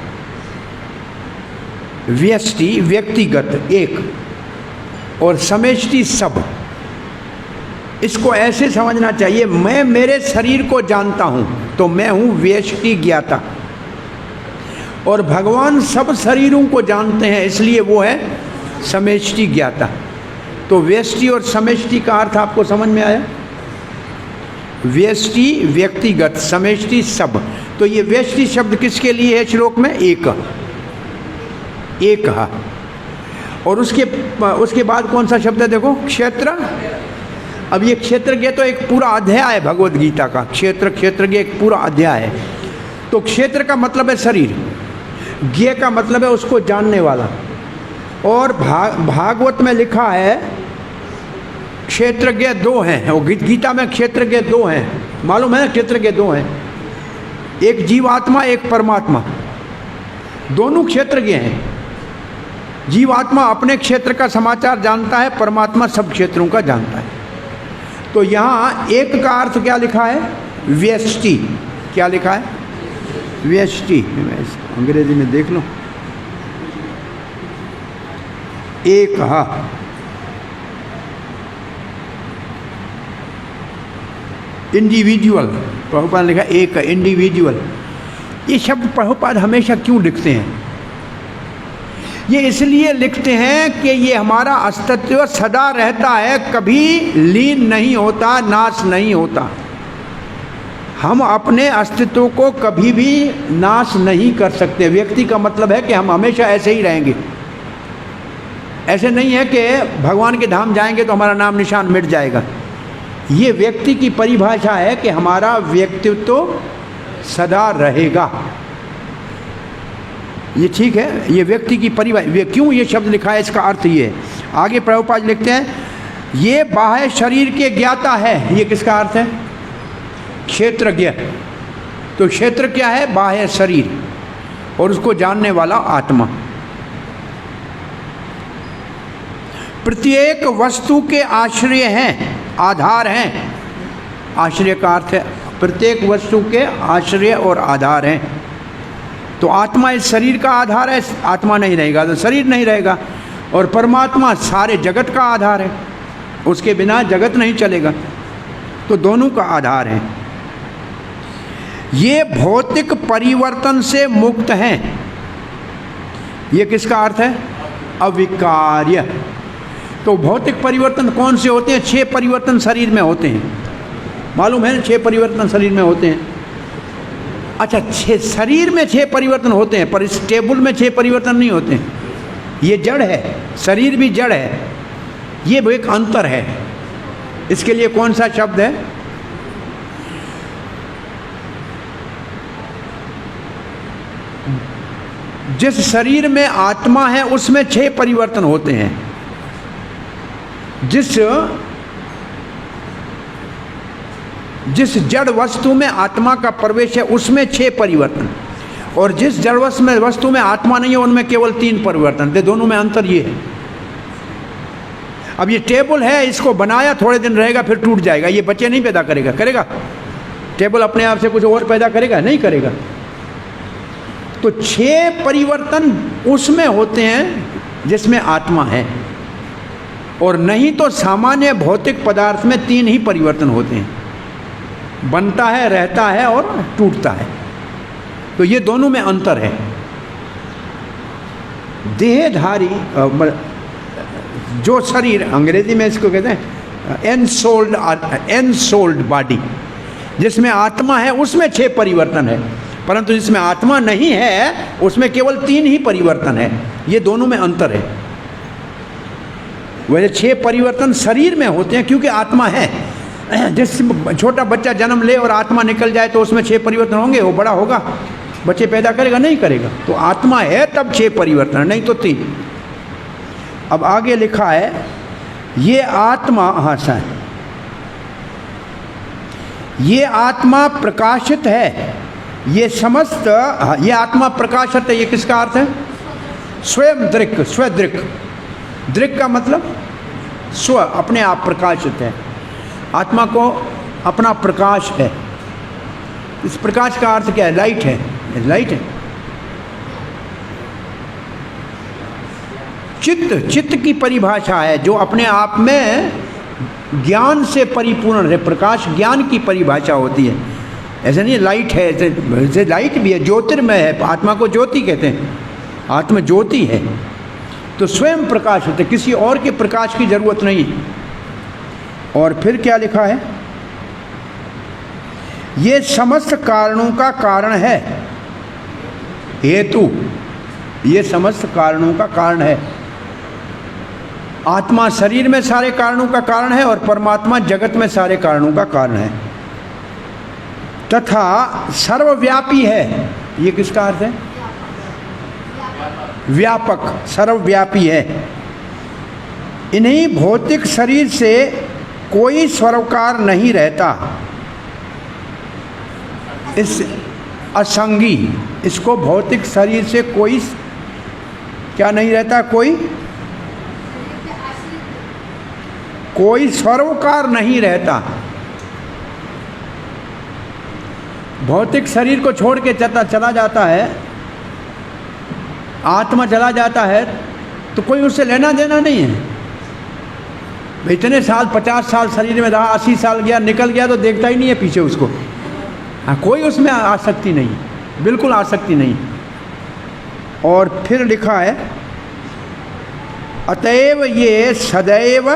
व्यष्टि व्यक्तिगत एक, और समष्टि सब। इसको ऐसे समझना चाहिए, मैं मेरे शरीर को जानता हूं तो मैं हूं व्यष्टि ज्ञाता, और भगवान सब शरीरों को जानते हैं इसलिए वो है समष्टि ज्ञाता। तो व्यष्टि और समष्टि का अर्थ आपको समझ में आया? व्यष्टि व्यक्तिगत, समष्टि सब। तो ये व्यष्टि शब्द किसके लिए है श्लोक में? एक और उसके बाद कौन सा शब्द है देखो? क्षेत्र। अब ये क्षेत्रज्ञ तो एक पूरा अध्याय है भगवद गीता का। क्षेत्रज्ञ एक पूरा अध्याय है। तो क्षेत्र का मतलब है शरीर, ज्ञ का मतलब है उसको जानने वाला। और भागवत में लिखा है क्षेत्रज्ञ दो हैं, और गीता में क्षेत्रज्ञ दो हैं। मालूम है ना? क्षेत्रज्ञ दो हैं, एक जीवात्मा, एक परमात्मा। दोनों क्षेत्रज्ञ हैं। जीवात्मा अपने क्षेत्र का समाचार जानता है, परमात्मा सब क्षेत्रों का जानता है। तो यहाँ एक का अर्थ क्या लिखा है? व्यष्टि। क्या लिखा है? व्यष्टि। अंग्रेजी में देख लो, एक। इंडिविजुअल, प्रभुपाद ने लिखा एक, इंडिविजुअल। ये शब्द प्रभुपाद हमेशा क्यों लिखते हैं? ये इसलिए लिखते हैं कि ये हमारा अस्तित्व सदा रहता है, कभी लीन नहीं होता, नाश नहीं होता। हम अपने अस्तित्व को कभी भी नाश नहीं कर सकते। व्यक्ति का मतलब है कि हम हमेशा ऐसे ही रहेंगे। ऐसे नहीं है कि भगवान के धाम जाएंगे तो हमारा नाम निशान मिट जाएगा। ये व्यक्ति की परिभाषा है कि हमारा व्यक्तित्व सदा रहेगा। ये ठीक है, ये व्यक्ति की परिभाषा। क्यों ये शब्द लिखा है इसका अर्थ ये है। आगे प्रभुपाद लिखते हैं, ये बाह्य शरीर के ज्ञाता है। ये किसका अर्थ है? क्षेत्रज्ञ। तो क्षेत्र क्या है? बाह्य शरीर, और उसको जानने वाला आत्मा। प्रत्येक वस्तु के आश्रय हैं, आधार हैं। आश्रय का अर्थ है प्रत्येक वस्तु के आश्रय और आधार हैं। तो आत्मा इस शरीर का आधार है, आत्मा नहीं रहेगा तो शरीर नहीं रहेगा। और परमात्मा सारे जगत का आधार है, उसके बिना जगत नहीं चलेगा। तो दोनों का आधार है। ये भौतिक परिवर्तन से मुक्त हैं। ये किसका अर्थ है? अविकार्य। तो भौतिक परिवर्तन कौन से होते हैं? 6 परिवर्तन शरीर में होते हैं। मालूम है? 6 परिवर्तन शरीर में होते हैं। अच्छा, 6 शरीर में 6 परिवर्तन होते हैं, पर इस टेबल में 6 परिवर्तन नहीं होते हैं। ये जड़ है, शरीर भी जड़ है। ये वो एक अंतर है। इसके लिए कौन सा शब्द है? जिस शरीर में आत्मा है उसमें 6 परिवर्तन होते हैं। जिस जड़ वस्तु में आत्मा का प्रवेश है उसमें 6 परिवर्तन, और जिस जड़ वस्तु में आत्मा नहीं है उनमें केवल 3 परिवर्तन। दोनों में अंतर ये है। अब ये टेबल है, इसको बनाया, थोड़े दिन रहेगा फिर टूट जाएगा। ये बच्चे नहीं पैदा करेगा? करेगा? टेबल अपने आप से कुछ और पैदा करेगा? नहीं करेगा। तो 6 परिवर्तन उसमें होते हैं जिसमें आत्मा है, और नहीं तो सामान्य भौतिक पदार्थ में 3 ही परिवर्तन होते हैं, बनता है, रहता है और टूटता है। तो ये दोनों में अंतर है। देहधारी जो शरीर, अंग्रेजी में इसको कहते हैं एनसोल्ड बॉडी, जिसमें आत्मा है उसमें 6 परिवर्तन है, परंतु जिसमें आत्मा नहीं है उसमें केवल 3 ही परिवर्तन है। ये दोनों में अंतर है। वैसे 6 परिवर्तन शरीर में होते हैं क्योंकि आत्मा है। जिस छोटा बच्चा जन्म ले और आत्मा निकल जाए तो उसमें 6 परिवर्तन होंगे? वो बड़ा होगा, बच्चे पैदा करेगा? नहीं करेगा। तो आत्मा है तब 6 परिवर्तन, नहीं तो 3। अब आगे लिखा है, ये आत्मा, ये आत्मा प्रकाशित है, ये समस्त, ये आत्मा प्रकाशत है, ये किसका अर्थ है? स्वयं दृक्, स्वदृक्। दृक् का मतलब स्व, अपने आप प्रकाशित है। आत्मा को अपना प्रकाश है। इस प्रकाश का अर्थ क्या है? लाइट है, लाइट है। चित्त, चित्त की परिभाषा है जो अपने आप में ज्ञान से परिपूर्ण है। प्रकाश ज्ञान की परिभाषा होती है। ऐसा नहीं है लाइट है, ऐसे लाइट भी है, ज्योतिर्मय है। आत्मा को ज्योति कहते हैं, आत्मा ज्योति है। तो स्वयं प्रकाश होता है, किसी और के प्रकाश की जरूरत नहीं। और फिर क्या लिखा है? ये समस्त कारणों का कारण है। हेतु, ये समस्त कारणों का कारण है। आत्मा शरीर में सारे कारणों का कारण है और परमात्मा जगत में सारे कारणों का कारण है, तथा सर्वव्यापी है। ये किसका अर्थ है? व्यापक, सर्वव्यापी है। इन्हीं भौतिक शरीर से कोई सरोकार नहीं रहता। इस असंगी, इसको भौतिक शरीर से कोई क्या नहीं रहता? कोई सरोकार नहीं रहता। भौतिक शरीर को छोड़ के चला जाता है, आत्मा चला जाता है, तो कोई उससे लेना देना नहीं है। इतने साल, 50 साल शरीर में रहा, 80 साल गया, निकल गया तो देखता ही नहीं है पीछे उसको। हाँ, कोई उसमें आसक्ति नहीं, बिल्कुल आसक्ति नहीं। और फिर लिखा है, अतएव ये सदैव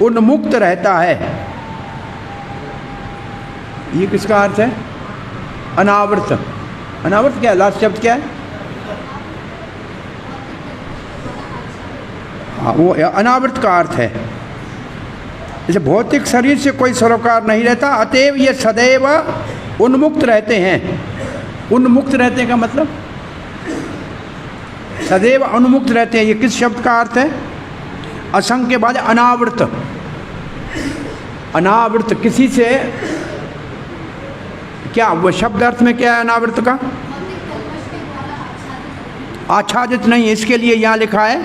उन्मुक्त रहता है। ये किसका अर्थ है? अनावृत। अनावृत क्या है? लास्ट शब्द क्या है? हाँ, वो अनावृत का अर्थ है। जैसे भौतिक शरीर से कोई सरोकार नहीं रहता, अतएव ये सदैव उन्मुक्त रहते हैं। उन्मुक्त रहते का मतलब सदैव उन्मुक्त रहते हैं। ये किस शब्द का अर्थ है? असंग के बाद अनावृत। अनावृत किसी से क्या, वो शब्द अर्थ में क्या है अनावृत का? आच्छादित नहीं। इसके लिए यहाँ लिखा है,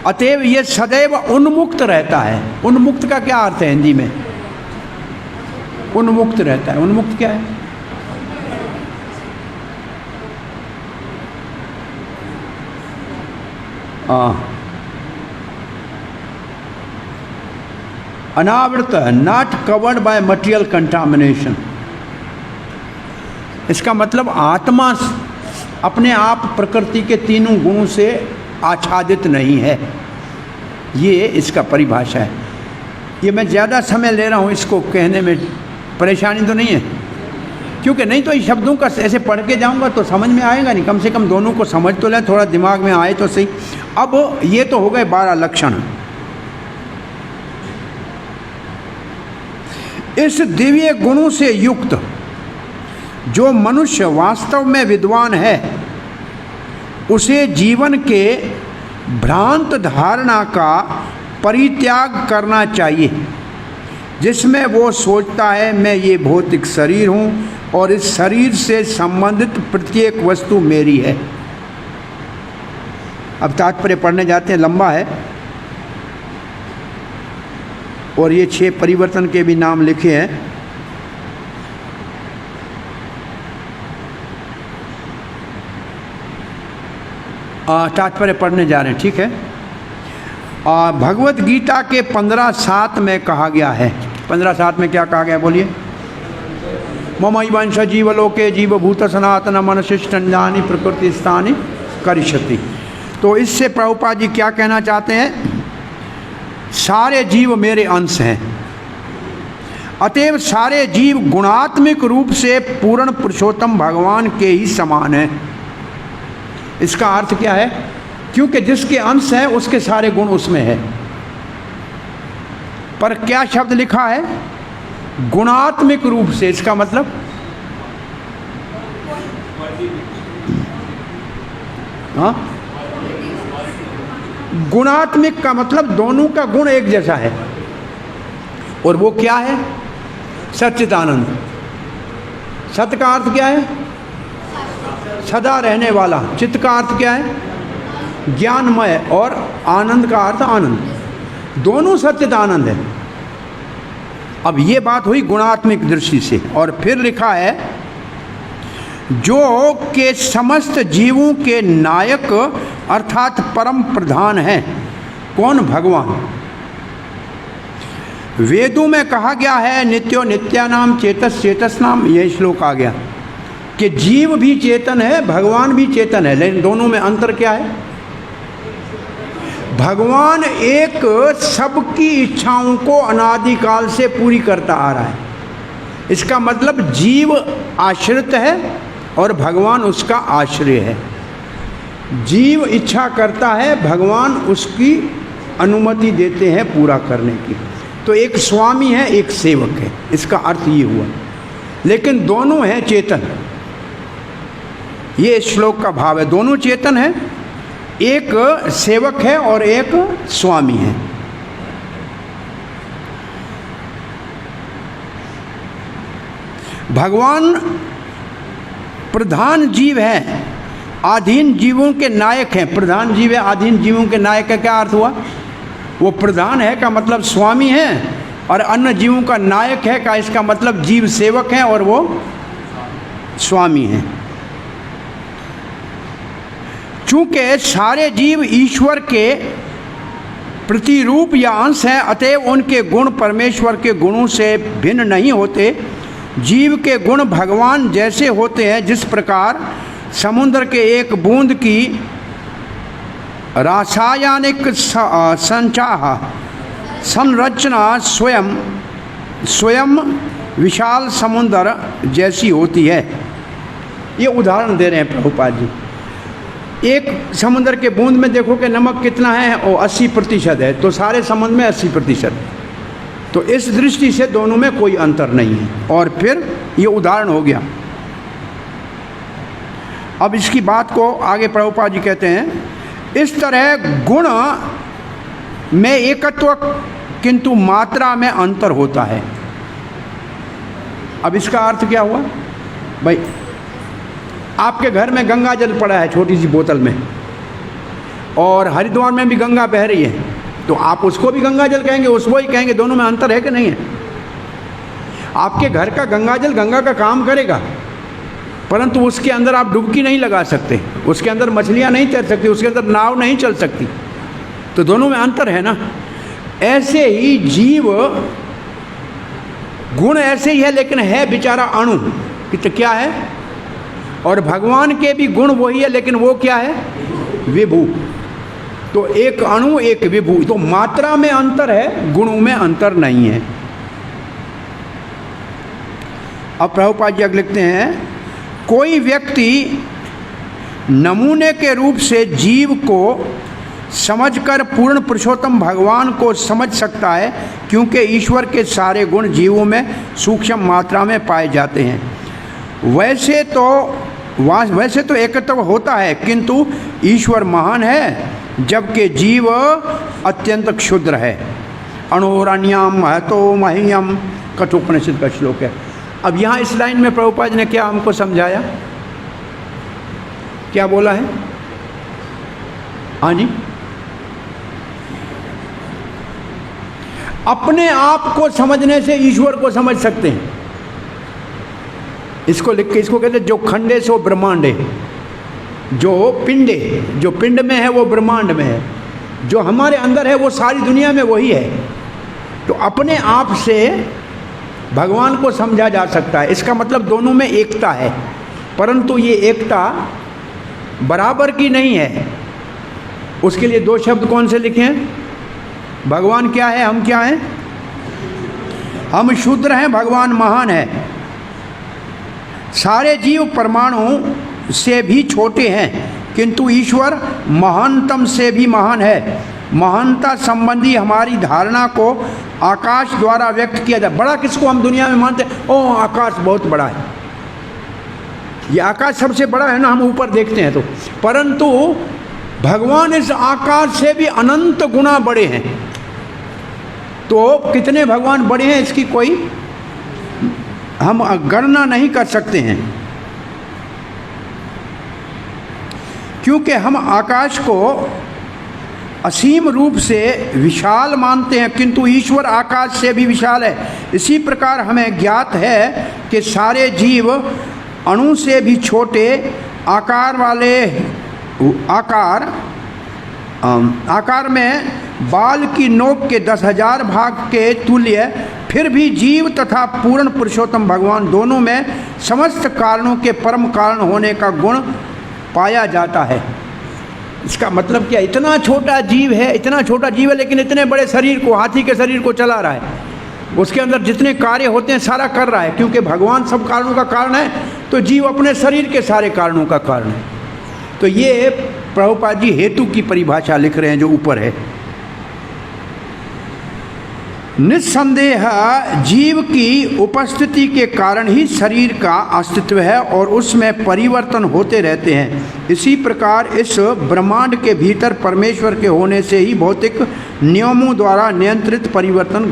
अतएव ये सदैव उन्मुक्त रहता है। उन्मुक्त का क्या अर्थ है हिंदी में? उन्मुक्त रहता है। उन्मुक्त क्या है? अनावृत, not covered by material contamination. इसका मतलब आत्मा अपने आप प्रकृति के तीनों गुणों से आच्छादित नहीं है। ये इसका परिभाषा है। ये मैं ज़्यादा समय ले रहा हूँ इसको कहने में, परेशानी तो नहीं है? क्योंकि नहीं तो इस शब्दों का ऐसे पढ़ के जाऊँगा तो समझ में आएगा नहीं। कम से कम दोनों को समझ तो लें, थोड़ा दिमाग में आए तो सही। अब ये तो हो गए 12 लक्षण। इस दिव्य गुणों से युक्त जो मनुष्य वास्तव में विद्वान है, उसे जीवन के भ्रांत धारणा का परित्याग करना चाहिए, जिसमें वो सोचता है मैं ये भौतिक शरीर हूँ और इस शरीर से संबंधित प्रत्येक वस्तु मेरी है। अब तात्पर्य पढ़ने जाते हैं, लंबा है। और ये 6 परिवर्तन के भी नाम लिखे हैं। तात्पर्य पढ़ने जा रहे हैं, ठीक है। भगवत गीता के 15:7 में कहा गया है। 15:7 में क्या कहा गया बोलिए? ममैवंश जीवलोके जीवभूत सनातन मनशिष्टानि प्रकृति स्थानि करिष्यति। तो इससे प्रभुपाद जी क्या कहना चाहते हैं? सारे जीव मेरे अंश हैं, अतएव सारे जीव गुणात्मिक रूप से पूर्ण पुरुषोत्तम भगवान के ही समान हैं। इसका अर्थ क्या है? क्योंकि जिसके अंश है उसके सारे गुण उसमें है। पर क्या शब्द लिखा है? गुणात्मिक रूप से। इसका मतलब हाँ, गुणात्मिक का मतलब दोनों का गुण एक जैसा है। और वो क्या है? सच्चिदानंद। सत्य का अर्थ क्या है? सदा रहने वाला। चित्त का अर्थ क्या है? ज्ञानमय, और आनंद का अर्थ आनंद। दोनों सच्चिद आनंद है। अब ये बात हुई गुणात्मक दृष्टि से। और फिर लिखा है जो के समस्त जीवों के नायक अर्थात परम प्रधान है। कौन? भगवान। वेदों में कहा गया है नित्यो नित्यानाम चेतस चेतसनाम, यह श्लोक आ गया कि जीव भी चेतन है, भगवान भी चेतन है, लेकिन दोनों में अंतर क्या है? भगवान एक सबकी इच्छाओं को अनादिकाल से पूरी करता आ रहा है। इसका मतलब जीव आश्रित है और भगवान उसका आश्रय है। जीव इच्छा करता है, भगवान उसकी अनुमति देते हैं पूरा करने की। तो एक स्वामी है, एक सेवक है, इसका अर्थ ये हुआ। लेकिन दोनों हैं चेतन। ये श्लोक का भाव है, दोनों चेतन है, एक सेवक है और एक स्वामी है। भगवान प्रधान जीव है, आधीन जीवों के नायक हैं। प्रधान जीव है, आधीन जीवों के नायक का क्या अर्थ हुआ? वो प्रधान है का मतलब स्वामी है, और अन्य जीवों का नायक है का इसका मतलब जीव सेवक हैं और वो स्वामी हैं। चूंकि सारे जीव ईश्वर के प्रतिरूप या अंश हैं, अतएव उनके गुण परमेश्वर के गुणों से भिन्न नहीं होते। जीव के गुण भगवान जैसे होते हैं, जिस प्रकार समुद्र के एक बूंद की रासायनिक संचाह संरचना स्वयं विशाल समुद्र जैसी होती है। ये उदाहरण दे रहे हैं प्रभुपाद जी। एक समुद्र के बूंद में देखो कि नमक कितना है, और 80% है, तो सारे समुद्र में 80%। तो इस दृष्टि से दोनों में कोई अंतर नहीं है। और फिर ये उदाहरण हो गया। अब इसकी बात को आगे प्रभुपाद जी कहते हैं, इस तरह गुण में एकत्व किंतु मात्रा में अंतर होता है। अब इसका अर्थ क्या हुआ भाई? आपके घर में गंगा जल पड़ा है छोटी सी बोतल में, और हरिद्वार में भी गंगा बह रही है, तो आप उसको भी गंगा जल कहेंगे, उसको ही कहेंगे। दोनों में अंतर है कि नहीं है? आपके घर का गंगा जल गंगा का काम करेगा, परंतु उसके अंदर आप डुबकी नहीं लगा सकते, उसके अंदर मछलियां नहीं तैर सकती, उसके अंदर नाव नहीं चल सकती। तो दोनों में अंतर है ना। ऐसे ही जीव गुण ऐसे ही है, लेकिन है बेचारा अणु कि क्या है, और भगवान के भी गुण वही है, लेकिन वो क्या है? विभू। तो एक अणु एक विभू। तो मात्रा में अंतर है, गुणों में अंतर नहीं है। अब प्रभुपाद जी आगे लिखते हैं, कोई व्यक्ति नमूने के रूप से जीव को समझकर पूर्ण पुरुषोत्तम भगवान को समझ सकता है, क्योंकि ईश्वर के सारे गुण जीवों में सूक्ष्म मात्रा में पाए जाते हैं। वैसे तो एकत्व होता है, किंतु ईश्वर महान है, जबकि जीव अत्यंत क्षुद्र है। अणोरण्यम महतो मह्यम, कठोपनिषद का श्लोक है। अब यहाँ इस लाइन में प्रभुपाद ने क्या हमको समझाया? क्या बोला है? हाँ जी, अपने आप को समझने से ईश्वर को समझ सकते हैं। इसको लिख के इसको कहते हैं जो खंडे सो ब्रह्मांडे। जो पिंड में है वो ब्रह्मांड में है, जो हमारे अंदर है वो सारी दुनिया में वही है। तो अपने आप से भगवान को समझा जा सकता है। इसका मतलब दोनों में एकता है, परंतु ये एकता बराबर की नहीं है। उसके लिए दो शब्द कौन से लिखे हैं? भगवान क्या है, हम क्या हैं? हम शूद्र हैं, भगवान महान है। सारे जीव परमाणु से भी छोटे हैं, किंतु ईश्वर महानतम से भी महान है। महानता संबंधी हमारी धारणा को आकाश द्वारा व्यक्त किया जाए। बड़ा किसको हम दुनिया में मानते हैं? ओ आकाश बहुत बड़ा है, ये आकाश सबसे बड़ा है ना, हम ऊपर देखते हैं तो। परंतु भगवान इस आकाश से भी अनंत गुना बड़े हैं। तो कितने भगवान बड़े हैं इसकी कोई हम गणना नहीं कर सकते हैं। क्योंकि हम आकाश को असीम रूप से विशाल मानते हैं, किंतु ईश्वर आकाश से भी विशाल है। इसी प्रकार हमें ज्ञात है कि सारे जीव अणु से भी छोटे आकार वाले आकार में बाल की नोक के 10,000 भाग के तुल्य, फिर भी जीव तथा पूर्ण पुरुषोत्तम भगवान दोनों में समस्त कारणों के परम कारण होने का गुण पाया जाता है। इसका मतलब क्या, इतना छोटा जीव है, इतना छोटा जीव है, लेकिन इतने बड़े शरीर को, हाथी के शरीर को चला रहा है, उसके अंदर जितने कार्य होते हैं सारा कर रहा है, क्योंकि भगवान सब कारणों का कारण है, तो जीव अपने शरीर के सारे कारणों का कारण है। तो ये प्रभुपाद जी हेतु की परिभाषा लिख रहे हैं जो ऊपर है। निस्संदेह जीव की उपस्थिति के कारण ही शरीर का अस्तित्व है और उसमें परिवर्तन होते रहते हैं। इसी प्रकार इस ब्रह्मांड के भीतर परमेश्वर के होने से ही भौतिक नियमों द्वारा नियंत्रित परिवर्तन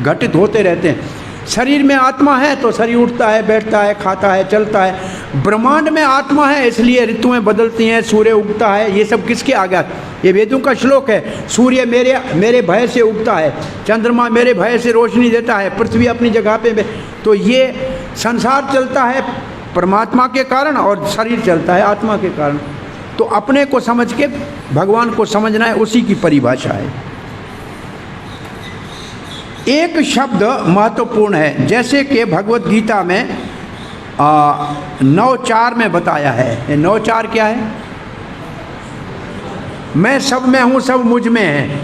घटित होते रहते हैं। शरीर में आत्मा है तो शरीर उठता है, बैठता है, खाता है, चलता है। ब्रह्मांड में आत्मा है इसलिए ऋतुएं बदलती हैं, सूर्य उगता है। ये सब किसके आज्ञा? ये वेदों का श्लोक है। सूर्य मेरे भय से उगता है, चंद्रमा मेरे भय से रोशनी देता है, पृथ्वी अपनी जगह पे। तो ये संसार चलता है परमात्मा के कारण और शरीर चलता है आत्मा के कारण। तो अपने को समझ के भगवान को समझना है, उसी की परिभाषा है। एक शब्द महत्वपूर्ण है, जैसे कि भगवत गीता में 9:4 में बताया है। 9:4 क्या है? मैं सब में हूँ, सब मुझ में है।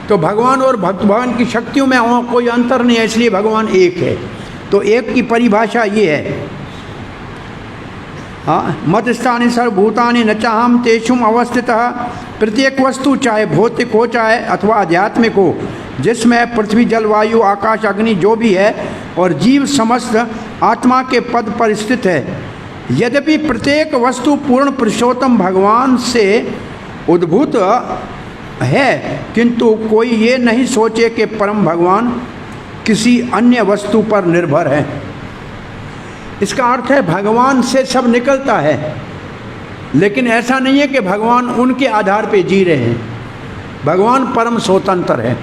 तो भगवान और भगवान की शक्तियों में कोई अंतर नहीं है, इसलिए भगवान एक है। तो एक की परिभाषा ये है, हाँ, मत स्थानी सर्वभूतानि न चाहम तेषुम अवस्थितः। प्रत्येक वस्तु चाहे भौतिक हो चाहे अथवा आध्यात्मिक हो, जिसमें पृथ्वी, जलवायु, आकाश, अग्नि जो भी है और जीव समस्त आत्मा के पद पर स्थित है। यद्यपि प्रत्येक वस्तु पूर्ण पुरुषोत्तम भगवान से उद्भूत है, किंतु कोई ये नहीं सोचे कि परम भगवान किसी अन्य वस्तु पर निर्भर है। इसका अर्थ है भगवान से सब निकलता है, लेकिन ऐसा नहीं है कि भगवान उनके आधार पे जी रहे हैं। भगवान परम स्वतंत्र है।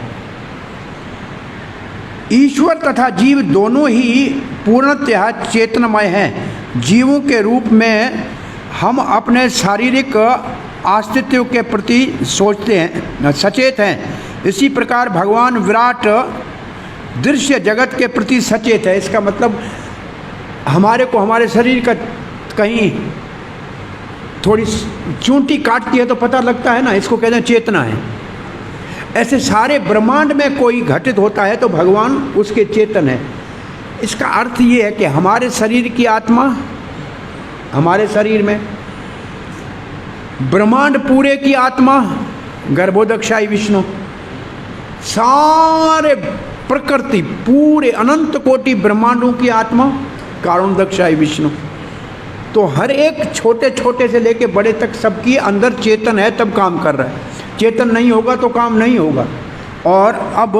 ईश्वर तथा जीव दोनों ही पूर्णतः चेतनमय हैं। जीवों के रूप में हम अपने शारीरिक अस्तित्व के प्रति सोचते हैं, सचेत हैं। इसी प्रकार भगवान विराट दृश्य जगत के प्रति सचेत है। इसका मतलब हमारे को हमारे शरीर का कहीं थोड़ी चूंटी काटती है तो पता लगता है ना, इसको कहते हैं चेतना है। ऐसे सारे ब्रह्मांड में कोई घटित होता है तो भगवान उसके चेतन है। इसका अर्थ ये है कि हमारे शरीर की आत्मा हमारे शरीर में, ब्रह्मांड पूरे की आत्मा गर्भोदक्षाई विष्णु, सारे प्रकृति पूरे अनंत कोटि ब्रह्मांडों की आत्मा कारणोदक्षाई विष्णु। तो हर एक छोटे छोटे से लेके बड़े तक सबकी अंदर चेतन है, तब काम कर रहा है। चेतन नहीं होगा तो काम नहीं होगा। और अब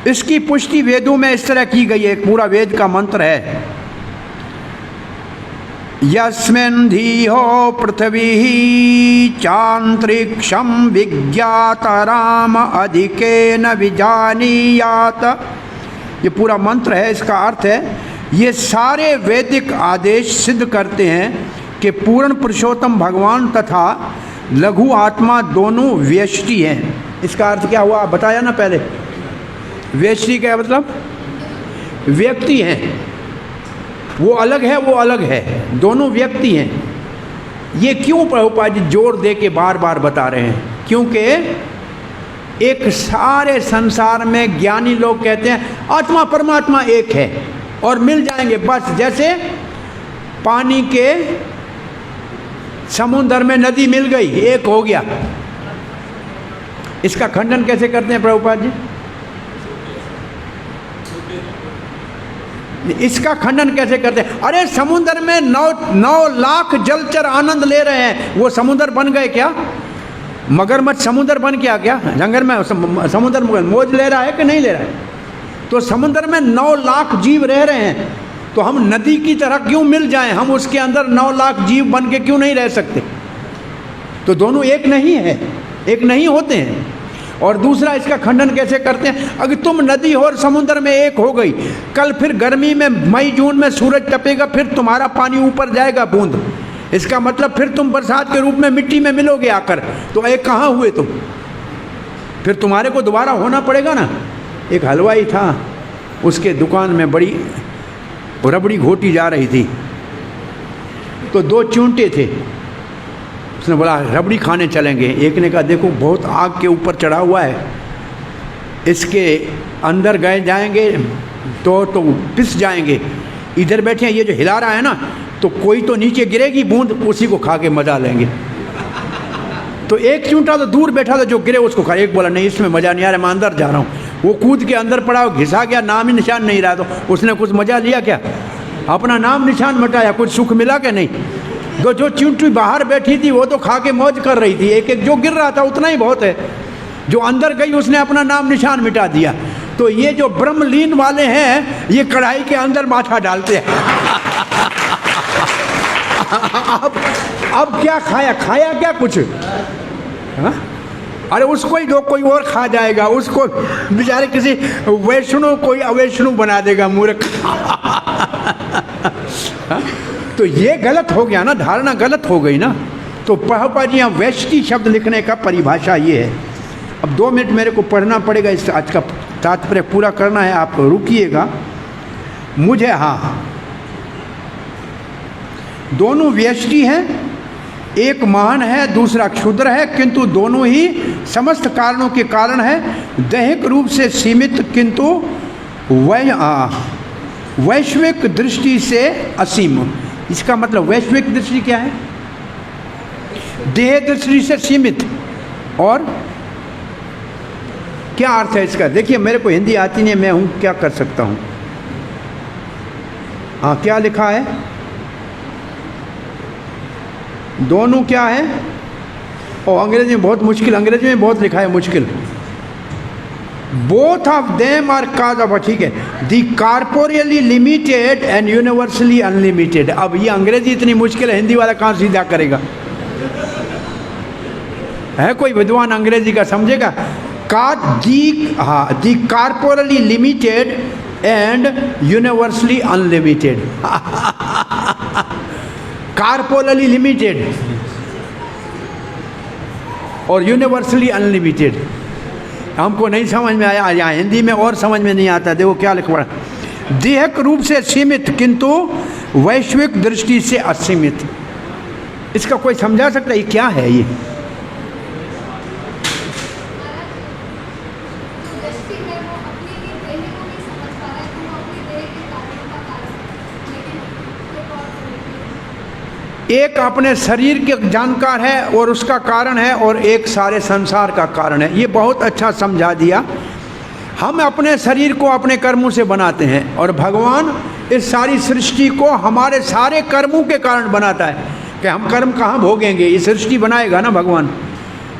इसकी पुष्टि वेदों में इस तरह की गई है। एक पूरा वेद का मंत्र है, यस्मिन् धीहो पृथ्वी चांतरिक्षं विज्ञातराम अधिकेन विजानीयात। ये पूरा मंत्र है। इसका अर्थ है ये सारे वैदिक आदेश सिद्ध करते हैं कि पूर्ण पुरुषोत्तम भगवान तथा लघु आत्मा दोनों व्यष्टि हैं। इसका अर्थ क्या हुआ बताया ना पहले। व्यष्टि क्या मतलब? व्यक्ति हैं, वो अलग है, वो अलग है, दोनों व्यक्ति हैं। ये क्यों प्रभुपाद जी जोर दे के बार बार बता रहे हैं? क्योंकि एक सारे संसार में ज्ञानी लोग कहते हैं आत्मा परमात्मा एक है और मिल जाएंगे बस। जैसे पानी के समुद्र में नदी मिल गई, एक हो गया। इसका खंडन कैसे करते हैं प्रभुपाद जी? इसका खंडन कैसे करते हैं? अरे समुद्र में 9 लाख जलचर आनंद ले रहे हैं, वो समुद्र बन गए क्या? मगरमच्छ समुद्र बन गया क्या? जंगल में समुद्र मौज ले रहा है कि नहीं ले रहा है? तो समुद्र में 9 लाख जीव रह रहे हैं, तो हम नदी की तरह क्यों मिल जाएं? हम उसके अंदर 9 लाख जीव बन के क्यों नहीं रह सकते? तो दोनों एक नहीं है, एक नहीं होते हैं। और दूसरा, इसका खंडन कैसे करते हैं? अगर तुम नदी और समुद्र में एक हो गई, कल फिर गर्मी में मई जून में सूरज तपेगा, फिर तुम्हारा पानी ऊपर जाएगा बूंद, इसका मतलब फिर तुम बरसात के रूप में मिट्टी में मिलोगे आकर, तो एक कहाँ हुए तुम? फिर तुम्हारे को दोबारा होना पड़ेगा ना। एक हलवाई था, उसके दुकान में बड़ी रबड़ी घोटी जा रही थी, तो 2 चूंटे थे। उसने बोला रबड़ी खाने चलेंगे। एक ने कहा देखो बहुत आग के ऊपर चढ़ा हुआ है, इसके अंदर गए जाएंगे तो पिस जाएंगे, इधर बैठे हैं, ये जो हिला रहा है ना, तो कोई तो नीचे गिरेगी बूंद, उसी को खा के मजा लेंगे। तो एक चूंटा तो दूर बैठा था, जो गिरे उसको खा। एक बोला नहीं इसमें मजा नहीं आ रहा, मैं अंदर जा रहा हूँ। वो कूद के अंदर पड़ा, घिसा गया, नाम ही निशान नहीं रहा। तो उसने कुछ मजा लिया क्या? अपना नाम निशान मिटाया, कुछ सुख मिला क्या? नहीं। जो चूंटी बाहर बैठी थी वो तो खा के मौज कर रही थी, एक एक जो गिर रहा था उतना ही बहुत है। जो अंदर गई उसने अपना नाम निशान मिटा दिया। तो ये जो ब्रह्मलीन वाले हैं, ये कढ़ाई के अंदर माथा डालते हैं। अब क्या खाया क्या कुछ? हा? अरे उसको ही दो, कोई और खा जाएगा, उसको बेचारे किसी वैष्णव कोई अवैष्णव बना देगा, मूर्ख। तो ये गलत हो गया ना, धारणा गलत हो गई ना। तो प्रभुपाद जी यहाँ वैष्णवी शब्द लिखने का परिभाषा ये है। अब 2 मिनट मेरे को पढ़ना पड़ेगा, इस आज का तात्पर्य पूरा करना है, आप रुकिएगा मुझे। हाँ, दोनों व्यष्टि हैं, एक महान है दूसरा क्षुद्र है, किंतु दोनों ही समस्त कारणों के कारण है। दैहिक रूप से सीमित किंतु वैश्विक दृष्टि से असीम। इसका मतलब वैश्विक दृष्टि क्या है? देह दृष्टि से सीमित। और क्या अर्थ है इसका? देखिए मेरे को हिंदी आती नहीं, मैं हूँ क्या कर सकता हूँ। हाँ, क्या लिखा है? दोनों क्या है? और अंग्रेजी में बहुत मुश्किल, अंग्रेजी में बहुत लिखा है मुश्किल। Both of them are cause of, ठीक है, the corporeally limited and universally unlimited. अब ये अंग्रेजी इतनी मुश्किल है, हिंदी वाला कहाँ सीधा करेगा? है कोई विद्वान अंग्रेजी का समझेगा? The corporally limited and universally unlimited. Corporally limited और यूनिवर्सली अनलिमिटेड। हमको नहीं समझ में आया, यहाँ हिंदी में और समझ में नहीं आता। देखो क्या लिखा, देहिक रूप से सीमित किंतु वैश्विक दृष्टि से असीमित। इसका कोई समझा सकता है ये क्या है? ये एक अपने शरीर के जानकार है और उसका कारण है, और एक सारे संसार का कारण है। ये बहुत अच्छा समझा दिया। हम अपने शरीर को अपने कर्मों से बनाते हैं, और भगवान इस सारी सृष्टि को हमारे सारे कर्मों के कारण बनाता है। कि हम कर्म कहाँ भोगेंगे, ये सृष्टि बनाएगा ना भगवान।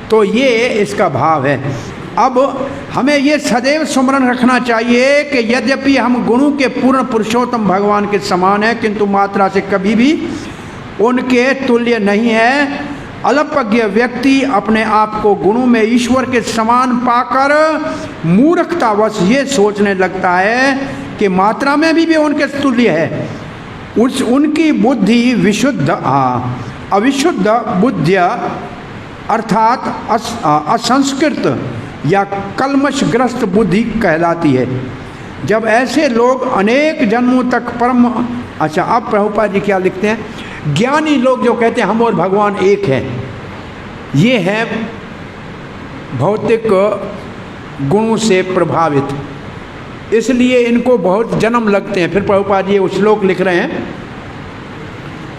तो ये इसका भाव है। अब हमें ये सदैव स्मरण रखना चाहिए कि यद्यपि हम गुणों के पूर्ण पुरुषोत्तम भगवान के समान हैं, किंतु मात्रा से कभी भी उनके तुल्य नहीं है। अल्पज्ञ व्यक्ति अपने आप को गुणों में ईश्वर के समान पाकर मूर्खतावश ये सोचने लगता है कि मात्रा में भी उनके तुल्य है। उनकी बुद्धि विशुद्ध अविशुद्ध बुद्धि अर्थात असंस्कृत या कलमशग्रस्त बुद्धि कहलाती है। जब ऐसे लोग अनेक जन्मों तक परम, अच्छा अब प्रभुपाद जी क्या लिखते हैं, ज्ञानी लोग जो कहते हैं हम और भगवान एक हैं, ये हैं भौतिक गुणों से प्रभावित, इसलिए इनको बहुत जन्म लगते हैं। फिर प्रभुपाद जी श्लोक लिख रहे हैं,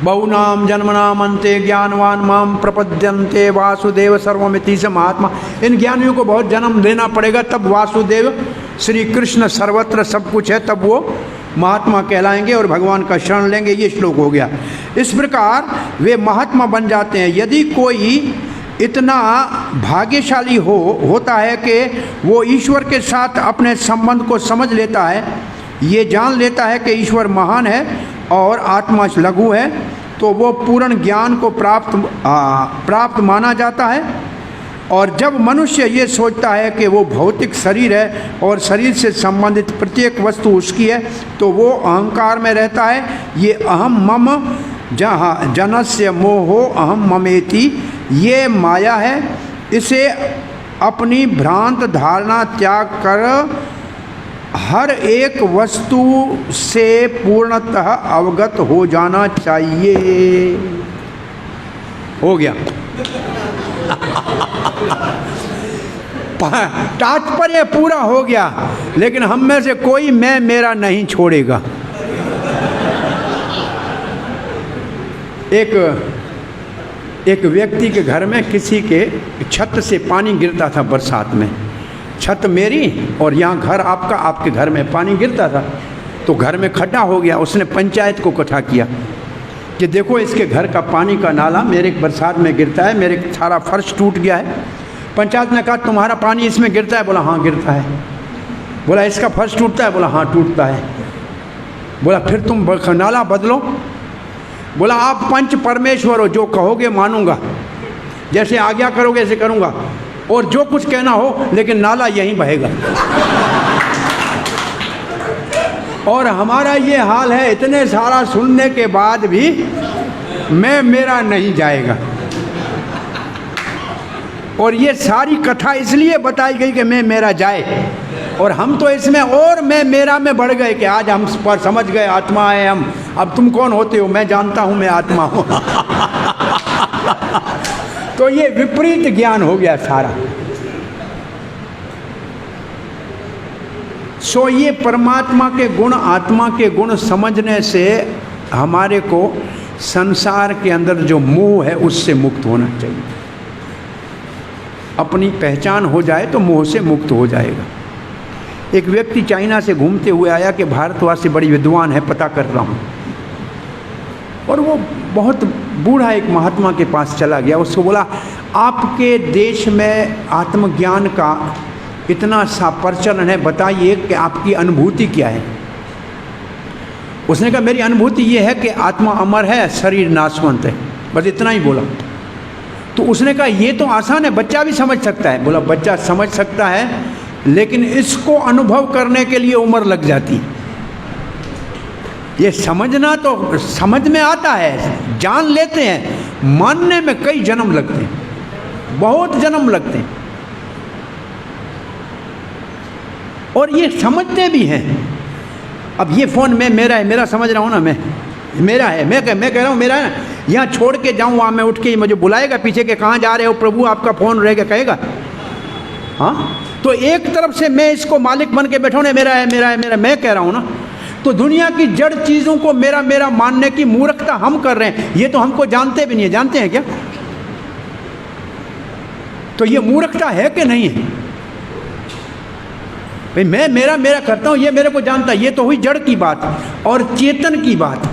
बहुनाम जन्मनाम अन्ते ज्ञानवान माम प्रपद्यन्ते वासुदेव सर्वमिति से महात्मा। इन ज्ञानियों को बहुत जन्म लेना पड़ेगा, तब वासुदेव श्री कृष्ण सर्वत्र सब कुछ है, तब वो महात्मा कहलाएंगे और भगवान का शरण लेंगे। ये श्लोक हो गया। इस प्रकार वे महात्मा बन जाते हैं। यदि कोई इतना भाग्यशाली होता है कि वो ईश्वर के साथ अपने संबंध को समझ लेता है, ये जान लेता है कि ईश्वर महान है और आत्मा लघु है, तो वो पूर्ण ज्ञान को प्राप्त माना जाता है। और जब मनुष्य ये सोचता है कि वो भौतिक शरीर है और शरीर से संबंधित प्रत्येक वस्तु उसकी है, तो वो अहंकार में रहता है। ये अहम मम जहाँ जनस्य मोहो अहम ममेति, ये माया है। इसे अपनी भ्रांत धारणा त्याग कर हर एक वस्तु से पूर्णतः अवगत हो जाना चाहिए। हो गया। तात्पर्य पूरा हो गया, लेकिन हम में से कोई मैं मेरा नहीं छोड़ेगा। एक व्यक्ति के घर में किसी के छत से पानी गिरता था बरसात में। छत मेरी और यहाँ घर आपका, आपके घर में पानी गिरता था, तो घर में खड्डा हो गया। उसने पंचायत को इकट्ठा किया कि देखो इसके घर का पानी का नाला मेरे बरसात में गिरता है, मेरे सारा फर्श टूट गया है। पंचायत ने कहा तुम्हारा पानी इसमें गिरता है? बोला हाँ गिरता है। बोला इसका फर्श टूटता है? बोला हाँ टूटता है। बोला फिर तुम नाला बदलो। बोला आप पंच परमेश्वर हो, जो कहोगे मानूंगा, जैसे आज्ञा करोगे ऐसे करूँगा, और जो कुछ कहना हो, लेकिन नाला यहीं बहेगा। और हमारा ये हाल है, इतने सारा सुनने के बाद भी मैं मेरा नहीं जाएगा। और ये सारी कथा इसलिए बताई गई कि मैं मेरा जाए, और हम तो इसमें और मैं मेरा में बढ़ गए कि आज हम पर समझ गए आत्मा है हम। अब तुम कौन होते हो? मैं जानता हूँ मैं आत्मा हूँ। तो ये विपरीत ज्ञान हो गया सारा। सो ये परमात्मा के गुण, आत्मा के गुण समझने से हमारे को संसार के अंदर जो मोह है उससे मुक्त होना चाहिए। अपनी पहचान हो जाए तो मोह से मुक्त हो जाएगा। एक व्यक्ति चाइना से घूमते हुए आया कि भारतवासी बड़ी विद्वान है, पता कर रहा हूँ। और वो बहुत बूढ़ा एक महात्मा के पास चला गया। उसको बोला आपके देश में आत्मज्ञान का इतना सा प्रचलन है, बताइए कि आपकी अनुभूति क्या है। उसने कहा मेरी अनुभूति ये है कि आत्मा अमर है, शरीर नाशवंत है, बस इतना ही बोला। तो उसने कहा ये तो आसान है, बच्चा भी समझ सकता है। बोला बच्चा समझ सकता है, लेकिन इसको अनुभव करने के लिए उम्र लग जाती। ये समझना तो समझ में आता है, जान लेते हैं, मानने में कई जन्म लगते हैं, बहुत जन्म लगते हैं। और ये समझते भी हैं। अब ये फ़ोन में मेरा है, मेरा समझ रहा हूँ ना, मैं मेरा है, मैं कह रहा हूँ मेरा है ना। यहाँ छोड़ के जाऊँ, वहाँ मैं उठ के मुझे बुलाएगा पीछे के कहाँ जा रहे हो प्रभु, आपका फ़ोन रहेगा, कहेगा हाँ। तो एक तरफ से मैं इसको मालिक बन के बैठा हूँ, मेरा है मेरा है मेरा, मैं कह रहा हूँ ना। तो दुनिया की जड़ चीज़ों को मेरा मेरा मानने की मूर्खता हम कर रहे हैं। ये तो हमको जानते भी नहीं है, जानते हैं क्या? तो ये मूर्खता है कि नहीं है भाई? मैं मेरा मेरा करता हूँ, ये मेरे को जानता है। ये तो हुई जड़ की बात। और चेतन की बात,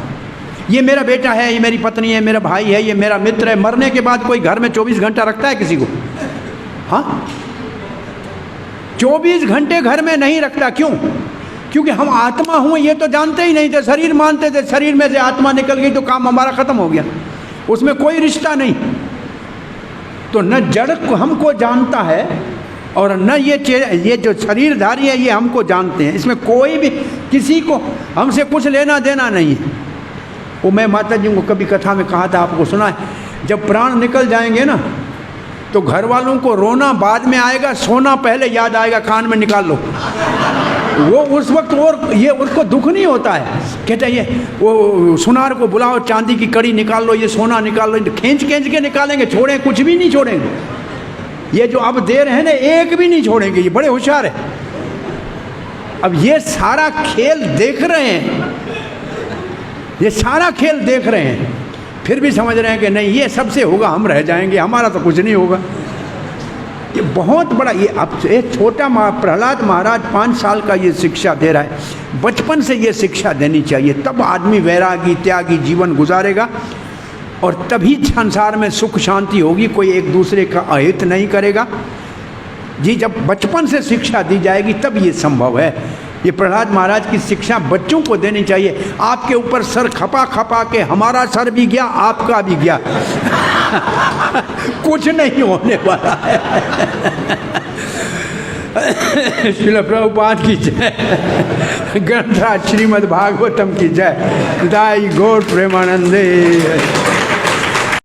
ये मेरा बेटा है, ये मेरी पत्नी है, मेरा भाई है, ये मेरा मित्र है। मरने के बाद कोई घर में 24 घंटा रखता है किसी को? हाँ, 24 घंटे घर में नहीं रखता। क्यों? क्योंकि हम आत्मा हुए ये तो जानते ही नहीं थे, शरीर मानते थे। शरीर में से आत्मा निकल गई तो काम हमारा खत्म हो गया, उसमें कोई रिश्ता नहीं। तो न जड़ को हमको जानता है और न ये जो शरीरधारी है ये हमको जानते हैं। इसमें कोई भी किसी को हमसे कुछ लेना देना नहीं है। वो मैं माता जी को कभी कथा में कहा था, आपको सुना है, जब प्राण निकल जाएंगे ना तो घर वालों को रोना बाद में आएगा, सोना पहले याद आएगा, कान में निकाल लो। वो उस वक्त और ये उसको दुख नहीं होता है। कहता है ये वो सुनार को बुलाओ, चांदी की कड़ी निकाल लो, ये सोना निकाल लो। खींच खींच के निकालेंगे, छोड़ें कुछ भी नहीं छोड़ेंगे। ये जो अब दे रहे हैं ना, एक भी नहीं छोड़ेंगे। ये बड़े होशियार है। अब ये सारा खेल देख रहे हैं, ये सारा खेल देख रहे हैं, फिर भी समझ रहे हैं कि नहीं ये सबसे होगा, हम रह जाएंगे, हमारा तो कुछ नहीं होगा। ये बहुत बड़ा, ये अब एक छोटा प्रहलाद महाराज 5 साल का ये शिक्षा दे रहा है। बचपन से ये शिक्षा देनी चाहिए, तब आदमी वैरागी त्यागी जीवन गुजारेगा और तभी संसार में सुख शांति होगी। कोई एक दूसरे का अहित नहीं करेगा जी। जब बचपन से शिक्षा दी जाएगी तब ये संभव है। ये प्रहलाद महाराज की शिक्षा बच्चों को देनी चाहिए। आपके ऊपर सर खपा खपा के हमारा सर भी गया, आपका भी गया। कुछ नहीं होने वाला है। श्रील प्रभुपाद की जय, ग्रंथराज श्रीमद् भागवतम की जय, दाई गौर प्रेमानंदे।